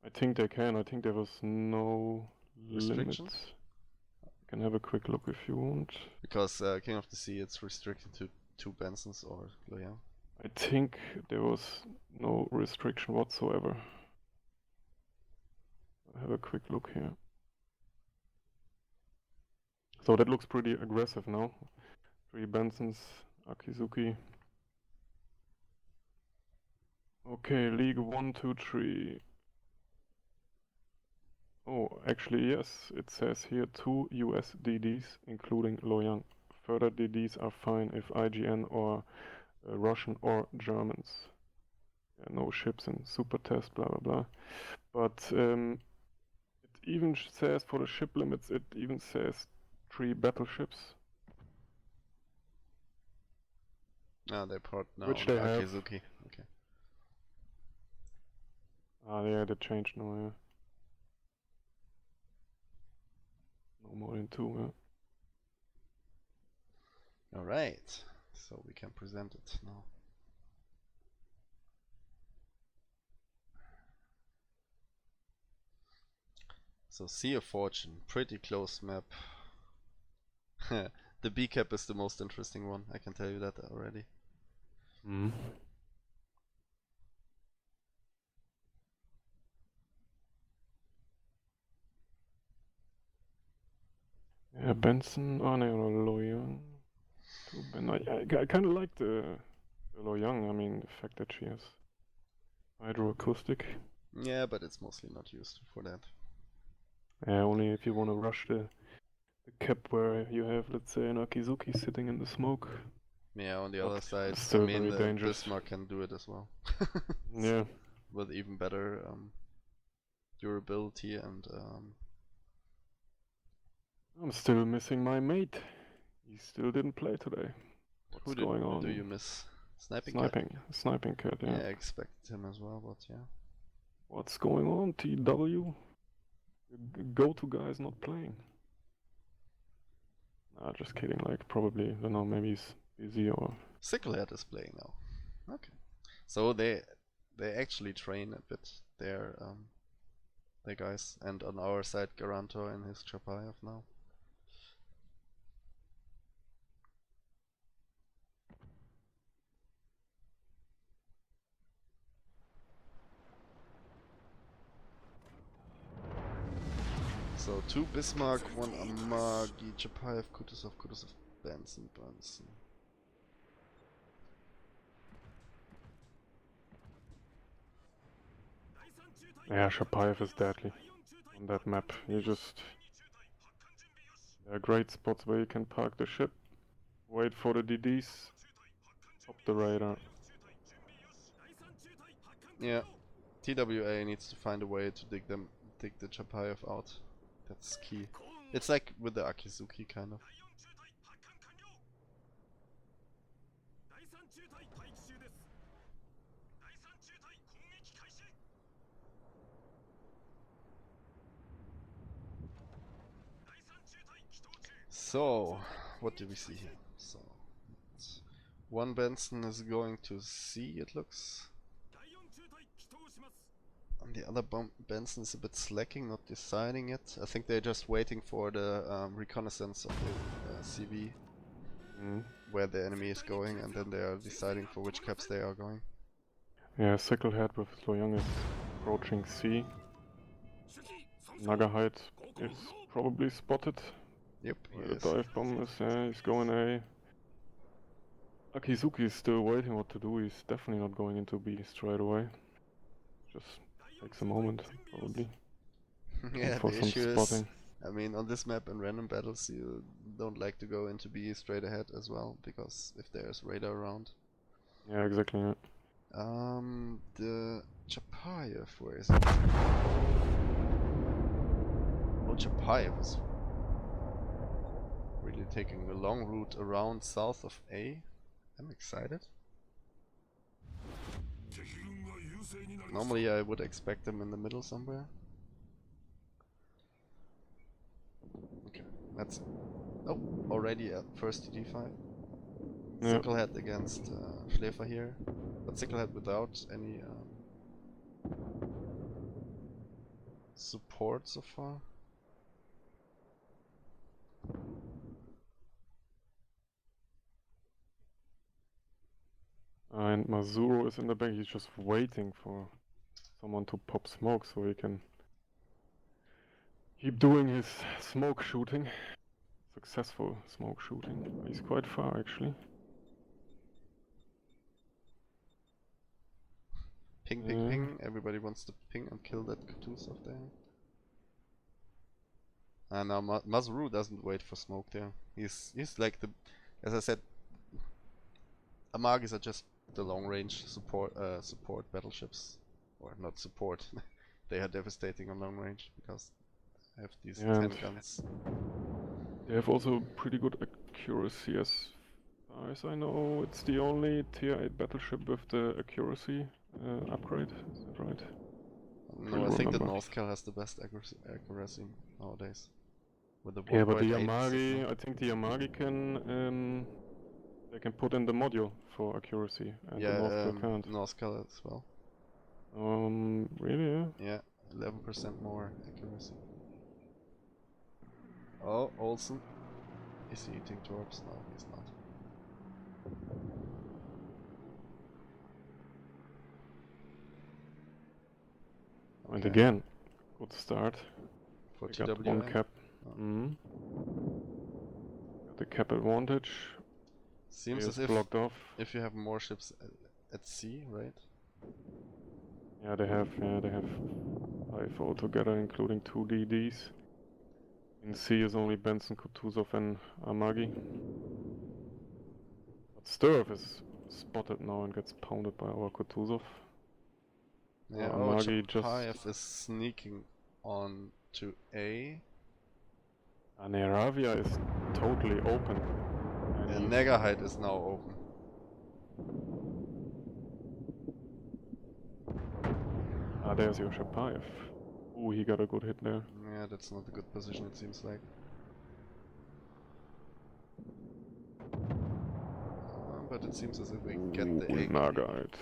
[SPEAKER 2] I think they can. I think there was no restrictions. You can have a quick look if you want.
[SPEAKER 1] Because King of the Sea, it's restricted to 2 Bensons or Loyang.
[SPEAKER 2] I think there was no restriction whatsoever. I'll have a quick look here. So that looks pretty aggressive now. 3 Bensons, Akizuki. Okay, League 1, 2, 3. Oh, actually yes, it says here 2 US DDs, including Loyang. Further DDs are fine if IGN or Russian or Germans. Yeah, no ships in super test, blah blah blah. But it even says for the ship limits, it even says 3 battleships.
[SPEAKER 1] Ah, they port now
[SPEAKER 2] Which
[SPEAKER 1] on
[SPEAKER 2] they have.
[SPEAKER 1] Akizuki. Okay.
[SPEAKER 2] Ah, yeah, they changed now, yeah. No more than 2, yeah.
[SPEAKER 1] Alright. So we can present it now. So Sea of Fortune, pretty close map. The B cap is the most interesting one, I can tell you that already.
[SPEAKER 2] Mm. Yeah, Benson, oh no, Loyang. I kind of like the Loyang, I mean, the fact that she has hydroacoustic.
[SPEAKER 1] Yeah, but it's mostly not used for that.
[SPEAKER 2] Yeah, only if you want to rush the cap where you have, let's say, an Akizuki sitting in the smoke.
[SPEAKER 1] Yeah, on the
[SPEAKER 2] But
[SPEAKER 1] other side,
[SPEAKER 2] it's
[SPEAKER 1] I
[SPEAKER 2] still
[SPEAKER 1] mean,
[SPEAKER 2] very
[SPEAKER 1] the
[SPEAKER 2] dangerous.
[SPEAKER 1] Bismarck can do it as well.
[SPEAKER 2] Yeah.
[SPEAKER 1] With even better durability and
[SPEAKER 2] I'm still missing my mate. He still didn't play today. What's going on?
[SPEAKER 1] do you miss? Sniping Cat?
[SPEAKER 2] Sniping Cat, yeah.
[SPEAKER 1] Yeah, I expected him as well, but yeah.
[SPEAKER 2] What's going on, TW? Go-to guy is not playing. Nah, just kidding, like, probably, I don't know, maybe he's busy or...
[SPEAKER 1] Sicklehead is playing now. Okay. So they actually train a bit their guys, and on our side Garantor and his Chapayev now. So 2 Bismarck, 1 Amagi, Chapayev, Kutuzov, Benson.
[SPEAKER 2] Yeah, Shapayev is deadly on that map. You just... There are great spots where you can park the ship, wait for the DDs, pop the radar.
[SPEAKER 1] Yeah, TWA needs to find a way to dig the Chapayev out. That's key. It's like with the Akizuki kind of. So, what do we see here? So, one Benson is going to C, it looks. And the other Benson is a bit slacking, not deciding it. I think they're just waiting for the reconnaissance of the CV, where the enemy is going, and then they are deciding for which caps they are going.
[SPEAKER 2] Yeah, Sicklehead with Sloyang is approaching C. Nagahide is probably spotted.
[SPEAKER 1] Yep,
[SPEAKER 2] Where the dive bomb is, yeah, he's going A. Akizuki is still waiting what to do, he's definitely not going into B straight away. Just takes a moment, probably.
[SPEAKER 1] Yeah,
[SPEAKER 2] for
[SPEAKER 1] the
[SPEAKER 2] some
[SPEAKER 1] issue
[SPEAKER 2] spotting.
[SPEAKER 1] is, I mean, on this map in random battles, you don't like to go into B straight ahead as well, because if there's radar around.
[SPEAKER 2] Yeah, exactly, yeah.
[SPEAKER 1] The Chapayev, where is it? Oh, Chapayev is really taking the long route around south of A. I'm excited. Normally I would expect them in the middle somewhere. Okay, that's... Oh, already at first DD5.
[SPEAKER 2] Yeah.
[SPEAKER 1] Sicklehead against Schläfer here. But Sicklehead without any support so far.
[SPEAKER 2] And Mazuro is in the back, he's just waiting for someone to pop smoke so he can keep doing his smoke shooting. Successful smoke shooting. He's quite far actually.
[SPEAKER 1] Ping, ping, ping. Everybody wants to ping and kill that Kutuzov there. And now Mazuru doesn't wait for smoke there. He's like the... As I said, Amagis are just the long range support battleships. Or not support. They are devastating on long range because they have these 10 guns.
[SPEAKER 2] They have also pretty good accuracy as As I know, it's the only tier 8 battleship with the accuracy upgrade. Is that right?
[SPEAKER 1] No, I think the Northcal has the best accuracy nowadays. With the 1.8
[SPEAKER 2] Yeah, but the
[SPEAKER 1] signal.
[SPEAKER 2] Yamagi, I think the Yamagi can they can put in the module for accuracy, and the
[SPEAKER 1] Yeah,
[SPEAKER 2] Northcal can't.
[SPEAKER 1] Northcal as well.
[SPEAKER 2] Really? Yeah.
[SPEAKER 1] Yeah, 11% more accuracy. Oh, Olsen. Is he eating torps? No, he's not.
[SPEAKER 2] And
[SPEAKER 1] Okay.
[SPEAKER 2] again, good start.
[SPEAKER 1] For
[SPEAKER 2] We got
[SPEAKER 1] TWA.
[SPEAKER 2] one cap.
[SPEAKER 1] Oh.
[SPEAKER 2] Got the cap advantage.
[SPEAKER 1] Seems as
[SPEAKER 2] blocked off.
[SPEAKER 1] if you have more ships at sea, right?
[SPEAKER 2] Yeah, they have 5 altogether, including 2 DDs. In sea is only Benson, Kutuzov and Amagi. But Sturf is spotted now and gets pounded by our Kutuzov.
[SPEAKER 1] Yeah,
[SPEAKER 2] Amagi
[SPEAKER 1] Chapayev is sneaking on to A.
[SPEAKER 2] Neravia is totally open.
[SPEAKER 1] And Negerheit is now open.
[SPEAKER 2] There's your Chapayev. Ooh, he got a good hit there.
[SPEAKER 1] Yeah, that's not a good position, it seems like. But it seems as if we get the A.
[SPEAKER 2] Nagaheit.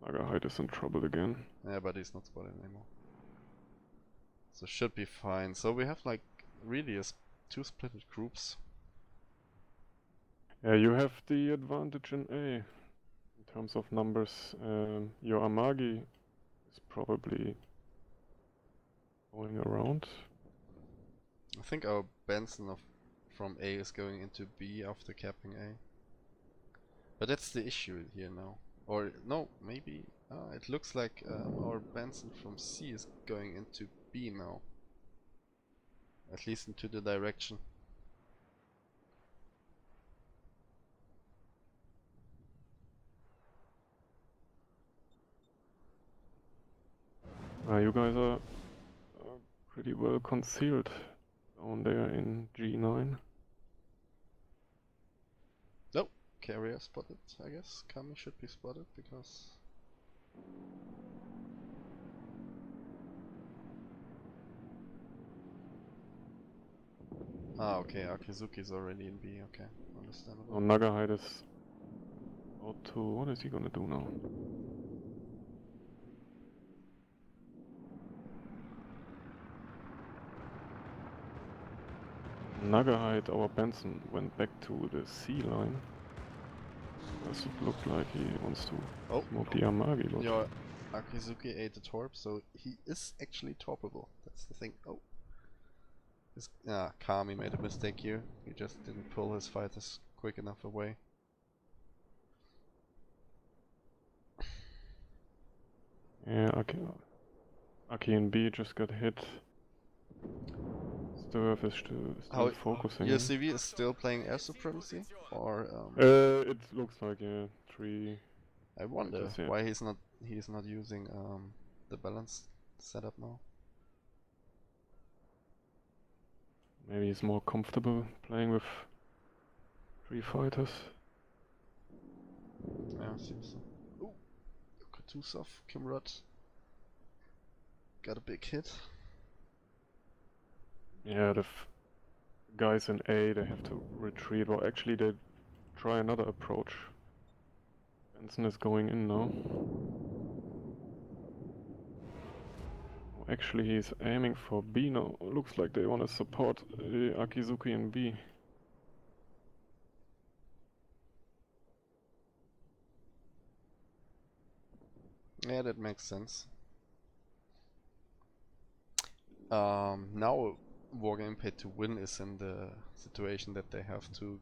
[SPEAKER 2] Nagaheit is in trouble again.
[SPEAKER 1] Yeah, but he's not spotted anymore. So should be fine. So we have like really two splitted groups.
[SPEAKER 2] Yeah, you have the advantage in A. In terms of numbers, your Amagi is probably going around.
[SPEAKER 1] I think our Benson from A is going into B after capping A. But that's the issue here now. Or no, maybe it looks like our Benson from C is going into B now. At least into the direction.
[SPEAKER 2] You guys are pretty well concealed down there in G9.
[SPEAKER 1] Nope, carrier spotted, I guess. Kami should be spotted because... Ah, okay, Akizuki is already in B, okay, understandable.
[SPEAKER 2] Oh, Nagaheit is about to... What is he gonna do now? Nagaheit, our Benson, went back to the C line. Does it look like he wants to smoke the Amagi? But
[SPEAKER 1] your Akizuki ate the torp, so he is actually torpable. That's the thing. Oh. Kami made a mistake here. He just didn't pull his fighters quick enough away.
[SPEAKER 2] yeah, Aki and B just got hit. Sturf is still focusing.
[SPEAKER 1] USCV is still playing air supremacy? Or
[SPEAKER 2] it looks like 3.
[SPEAKER 1] I wonder why he's not using the balanced setup now.
[SPEAKER 2] Maybe he's more comfortable playing with 3 fighters.
[SPEAKER 1] Yeah, seems so. Ooh, Kutuzov, Kimrod got a big hit.
[SPEAKER 2] Yeah, the guys in A, they have to retreat. Well, actually, they try another approach. Benson is going in now. Actually, he's aiming for B now. Looks like they want to support Akizuki in B.
[SPEAKER 1] Yeah, that makes sense. Now Wargame Pay to Win is in the situation that they have to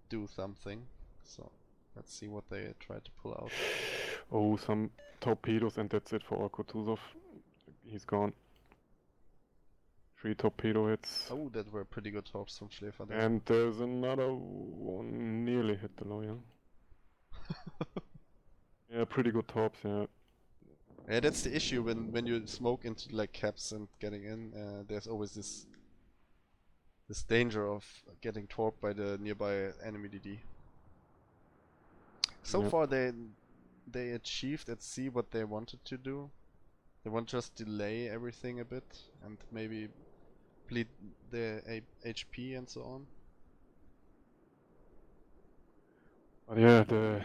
[SPEAKER 1] do something. So let's see what they try to pull out.
[SPEAKER 2] Oh, some torpedoes, and that's it for Kutuzov. He's gone. 3 torpedo hits.
[SPEAKER 1] Oh, that were pretty good torps from Schläfer there.
[SPEAKER 2] And there's another one nearly hit the lawyer. Yeah, pretty good torps, yeah.
[SPEAKER 1] Yeah, that's the issue when you smoke into like caps and getting in. There's always this this danger of getting torped by the nearby enemy DD. So
[SPEAKER 2] Yep.
[SPEAKER 1] far they achieved at C what they wanted to do. They want just delay everything a bit and maybe bleed the HP and so on.
[SPEAKER 2] But yeah, the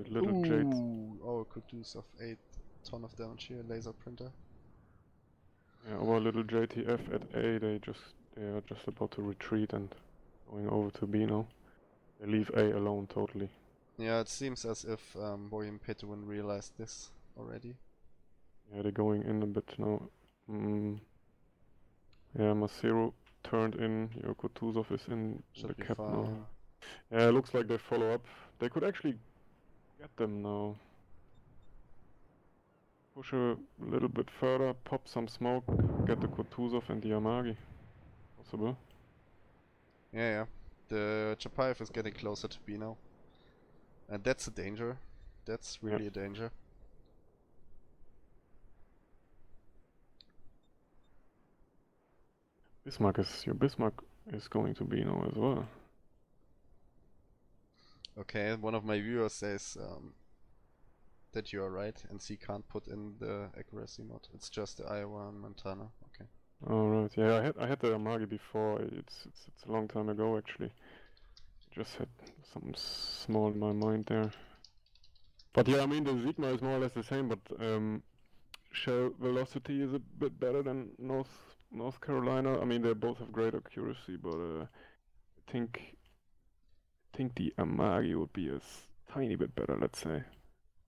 [SPEAKER 2] little Jade.
[SPEAKER 1] Oh, could do of 8 ton of damage here, laser printer.
[SPEAKER 2] Yeah, our little JTF at A, they are just about to retreat and going over to B now. They leave A alone totally.
[SPEAKER 1] Yeah, it seems as if WGP2W realized this already.
[SPEAKER 2] Yeah, they're going in a bit now. Yeah, Masero turned in, your Kutuzov is in
[SPEAKER 1] Should
[SPEAKER 2] the
[SPEAKER 1] be
[SPEAKER 2] cap
[SPEAKER 1] fine.
[SPEAKER 2] now. Yeah, it looks like they follow up. They could actually get them now. Push a little bit further, pop some smoke, get the Kutuzov and the Yamagi. Possible.
[SPEAKER 1] Yeah. The Chapayev is getting closer to B now. And that's a danger. That's really a danger.
[SPEAKER 2] Your Bismarck is going to be now as well.
[SPEAKER 1] Okay, one of my viewers says that you are right, and C can't put in the accuracy mod. It's just the Iowa and Montana. Okay.
[SPEAKER 2] Alright, yeah, I had the Yamagi before. It's a long time ago actually. Just had something small in my mind there. But yeah, I mean the Sigma is more or less the same, but shell velocity is a bit better than North Carolina. I mean they both have great accuracy, but I think the Amagi would be a tiny bit better, let's say.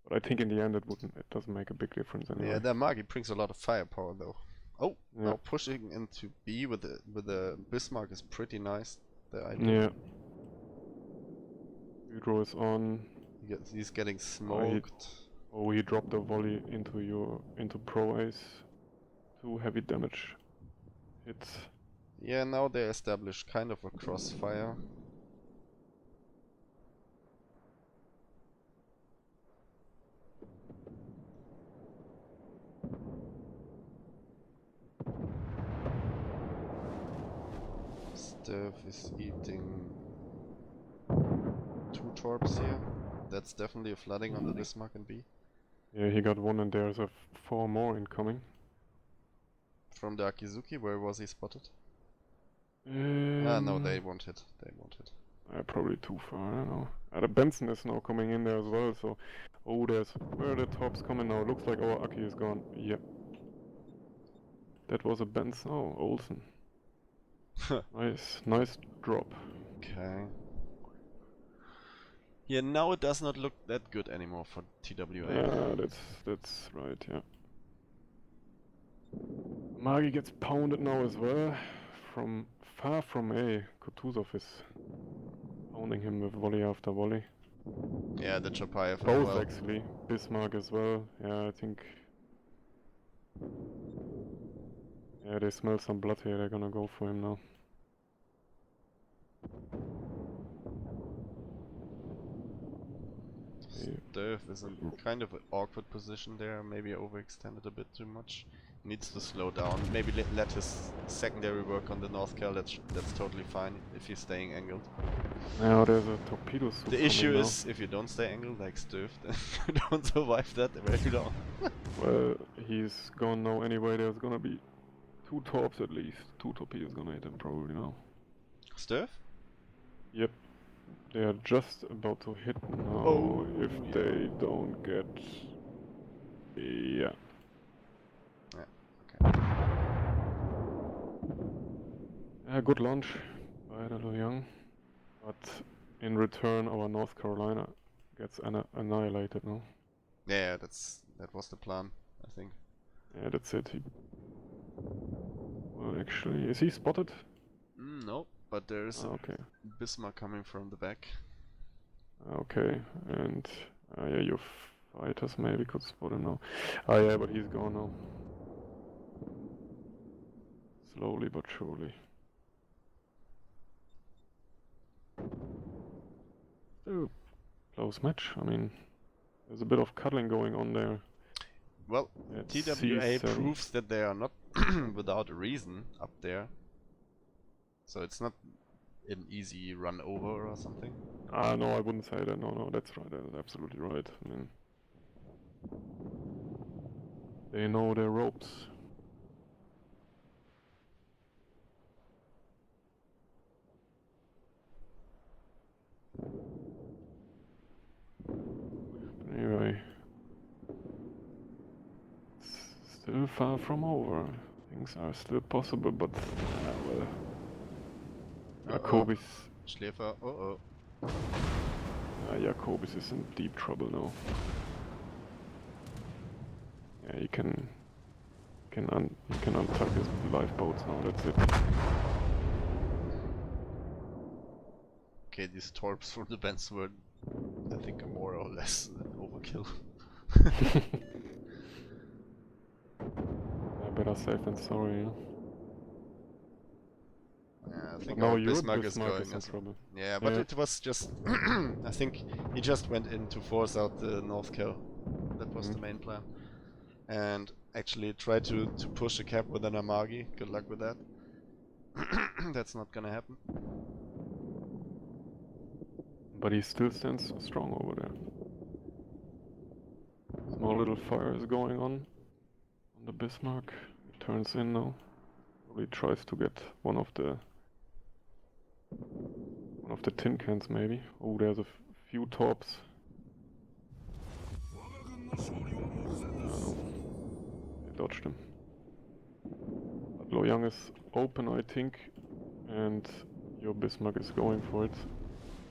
[SPEAKER 2] But I think in the end it doesn't make a big difference anyway.
[SPEAKER 1] Yeah, the Amagi brings a lot of firepower though. Oh,
[SPEAKER 2] Yeah.
[SPEAKER 1] now pushing into B with the Bismarck is pretty nice. The idea.
[SPEAKER 2] Yeah. Hydro is on.
[SPEAKER 1] He's getting smoked.
[SPEAKER 2] Oh, he dropped a volley into Pro Ace. 2 heavy damage hits.
[SPEAKER 1] Yeah, now they established kind of a crossfire. Steph is eating 2 torps here. That's definitely a flooding on the Bismarck and B.
[SPEAKER 2] Yeah, he got 1 and there's 4 more incoming.
[SPEAKER 1] From the Akizuki, where was he spotted? No, they won't hit. They won't hit.
[SPEAKER 2] Probably too far, I don't know. The Benson is now coming in there as well, so... Oh, where are the tops coming now? Looks like our Aki is gone. Yep. That was a Benson. Oh, Olsen. Nice drop.
[SPEAKER 1] Okay. Yeah, now it does not look that good anymore for TWA.
[SPEAKER 2] Yeah, that's right, yeah. Magi gets pounded now as well. From far from A. Kutuzov is pounding him with volley after volley.
[SPEAKER 1] Yeah, the Chapayev as
[SPEAKER 2] Both
[SPEAKER 1] well.
[SPEAKER 2] actually. Bismarck as well. Yeah, I think... Yeah, they smell some blood here. They're gonna go for him now.
[SPEAKER 1] Steph is in kind of an awkward position there. Maybe overextended a bit too much. Needs to slow down. Maybe let his secondary work on the North Cal. That's totally fine if he's staying angled.
[SPEAKER 2] Now there's a torpedo suit.
[SPEAKER 1] The issue is if you don't stay angled like Steph, then you don't survive that very long.
[SPEAKER 2] Well, he's gone now anyway. There's gonna be 2 torps at least. 2 torpedoes gonna hit him probably now.
[SPEAKER 1] Steph?
[SPEAKER 2] Yep. They are just about to hit now.
[SPEAKER 1] Oh,
[SPEAKER 2] if they don't get... Yeah.
[SPEAKER 1] Okay.
[SPEAKER 2] Good launch by the Young. But in return our North Carolina gets annihilated now.
[SPEAKER 1] Yeah, that was the plan, I think.
[SPEAKER 2] Yeah, that's it. Well, actually, is he spotted?
[SPEAKER 1] No, but there's
[SPEAKER 2] okay.
[SPEAKER 1] Bismarck coming from the back.
[SPEAKER 2] Okay, and yeah, your fighters maybe could spot him now. Yeah, but he's gone now. Slowly but surely. Still close match. I mean, there's a bit of cuddling going on there.
[SPEAKER 1] Well, TWA proves that they are not without a reason up there. So it's not an easy run over or something.
[SPEAKER 2] No, I wouldn't say that. No, that's right. That's absolutely right. I mean, they know their ropes. But anyway, it's still far from over. Things are still possible, but well, Jacobis.
[SPEAKER 1] Schläfer.
[SPEAKER 2] Jacobis is in deep trouble now. Yeah, he can untuck his lifeboats now. That's it.
[SPEAKER 1] Okay, these torps from the Benz were, I think, more or less an overkill.
[SPEAKER 2] Better safe than sorry. Yeah?
[SPEAKER 1] Yeah, I think
[SPEAKER 2] now
[SPEAKER 1] our
[SPEAKER 2] your
[SPEAKER 1] Bismarck is going
[SPEAKER 2] in
[SPEAKER 1] as
[SPEAKER 2] trouble.
[SPEAKER 1] Yeah, but it was just I think he just went in to force out the North Kill. That was the main plan. And actually tried to push a cap with an Amagi. Good luck with that. That's not gonna happen.
[SPEAKER 2] But he still stands strong over there. Small little fire is going on the Bismarck. He turns in now. Probably tries to get one of the tin cans maybe. Oh, there's a few torps. No. They dodged him. But Loyang is open, I think, and your Bismarck is going for it.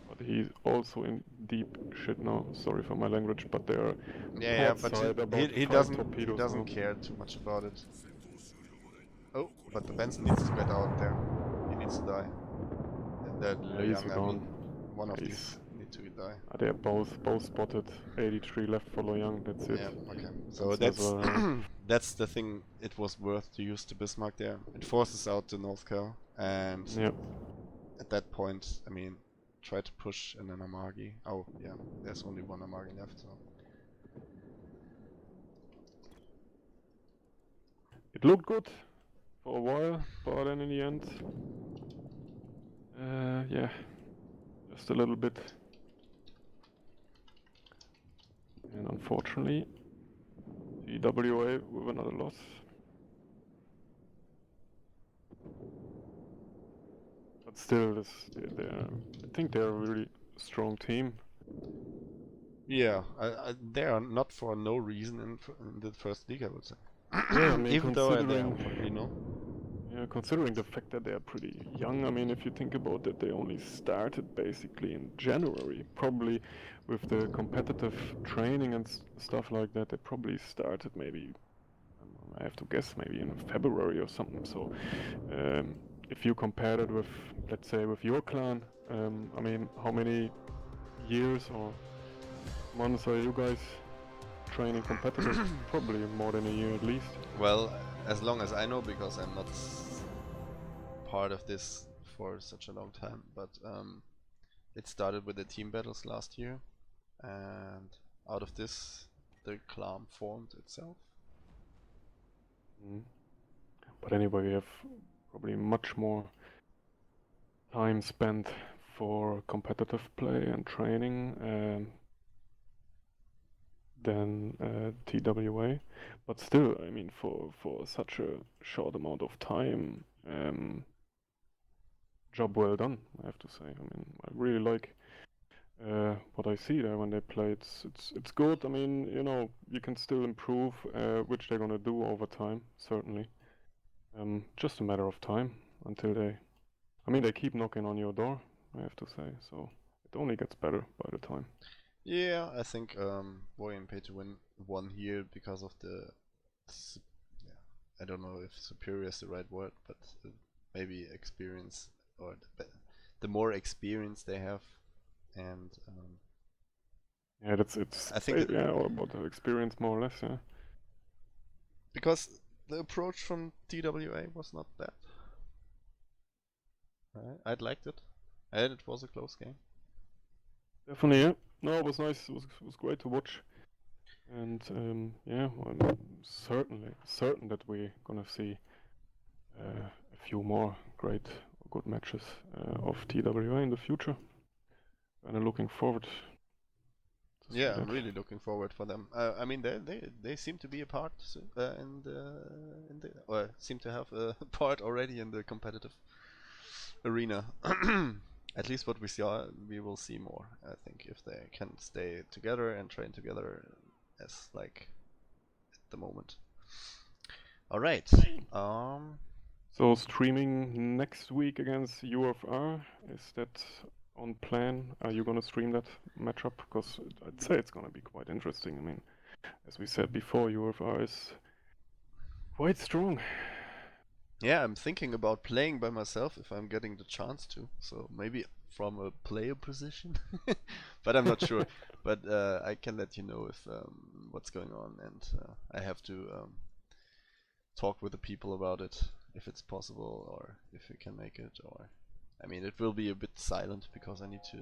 [SPEAKER 2] But he's also in deep shit now. Sorry for my language, but they are
[SPEAKER 1] but he doesn't care too much about it. Oh, but the Benson needs to get out there. He needs to die.
[SPEAKER 2] He's gone.
[SPEAKER 1] One of these need to die.
[SPEAKER 2] They're both spotted. 83 left for Loyang. That's it.
[SPEAKER 1] Yeah, okay. So that's that's the thing. It was worth to use the Bismarck there. It forces out the North Cal, and at that point, I mean, try to push in an Amagi. Oh yeah, there's only one Amagi left. So
[SPEAKER 2] it looked good for a while, but then in the end, yeah, just a little bit. And unfortunately, TWA with another loss. But still, I think they're a really strong team.
[SPEAKER 1] yeah, they are not for no reason in the first league, I would say.
[SPEAKER 2] Yeah, I mean,
[SPEAKER 1] even though they are probably no.
[SPEAKER 2] Yeah, considering the fact that they are pretty young, I mean, if you think about it, they only started basically in January. Probably with the competitive training and stuff like that, they probably started maybe, I have to guess, maybe in February or something. So if you compare it with, let's say, with your clan, I mean, how many years or months are you guys training competitive? Probably more than a year at least.
[SPEAKER 1] Well, as long as I know, because I'm not part of this for such a long time, but it started with the team battles last year, and out of this, the clan formed itself.
[SPEAKER 2] But anyway, we have probably much more time spent for competitive play and training than TWA, but still, I mean, for such a short amount of time, job well done, I have to say. I mean, I really like what I see there when they play. It's good. I mean, you know, you can still improve, which they're gonna do over time, certainly. Just a matter of time until they keep knocking on your door, I have to say, so it only gets better by the time.
[SPEAKER 1] Yeah, I think WGP2W won here because of the, I don't know if superior is the right word, but maybe experience, or the more experience they have, and
[SPEAKER 2] yeah, I think all about the experience, more or less, yeah.
[SPEAKER 1] Because the approach from TWA was not bad. I'd liked it, and it was a close game.
[SPEAKER 2] Definitely, yeah. No, it was nice. It was great to watch, and yeah, I'm certain that we're gonna see a few more great good matches of TWA in the future, and I'm looking forward to see
[SPEAKER 1] Yeah,
[SPEAKER 2] that.
[SPEAKER 1] I'm really looking forward for them. I mean, they seem to be a part in the or seem to have a part already in the competitive arena. At least what we saw, we will see more. I think if they can stay together and train together as like at the moment. All right.
[SPEAKER 2] So streaming next week against UFR, is that on plan? Are you gonna stream that matchup? Because I'd say it's gonna be quite interesting. I mean, as we said before, UFR is quite strong.
[SPEAKER 1] Yeah, I'm thinking about playing by myself if I'm getting the chance to. So maybe from a player position, but I'm not sure. But I can let you know if what's going on, and I have to talk with the people about it if it's possible or if we can make it. Or I mean, it will be a bit silent because I need to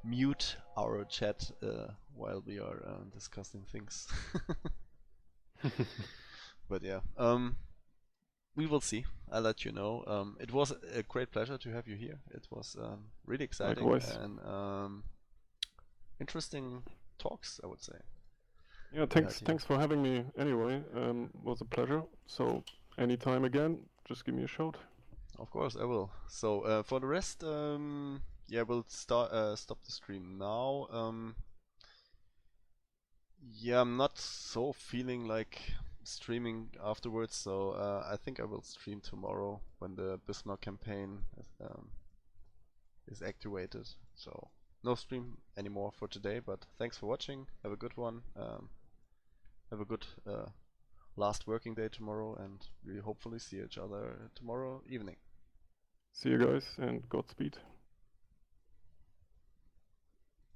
[SPEAKER 1] mute our chat while we are discussing things. But yeah, we will see. I'll let you know. It was a great pleasure to have you here. It was really exciting
[SPEAKER 2] Likewise.
[SPEAKER 1] and interesting talks, I would say.
[SPEAKER 2] Yeah,
[SPEAKER 1] we had here.
[SPEAKER 2] thanks for having me anyway. Was a pleasure. So anytime again, just give me a shout.
[SPEAKER 1] Of course, I will. So for the rest, yeah, we'll stop the stream now. Yeah, I'm not so feeling like streaming afterwards, so I think I will stream tomorrow when the Bismarck campaign is activated. So no stream anymore for today, but thanks for watching. Have a good one. Have a good last working day tomorrow, and we hopefully see each other tomorrow evening.
[SPEAKER 2] See you guys and Godspeed.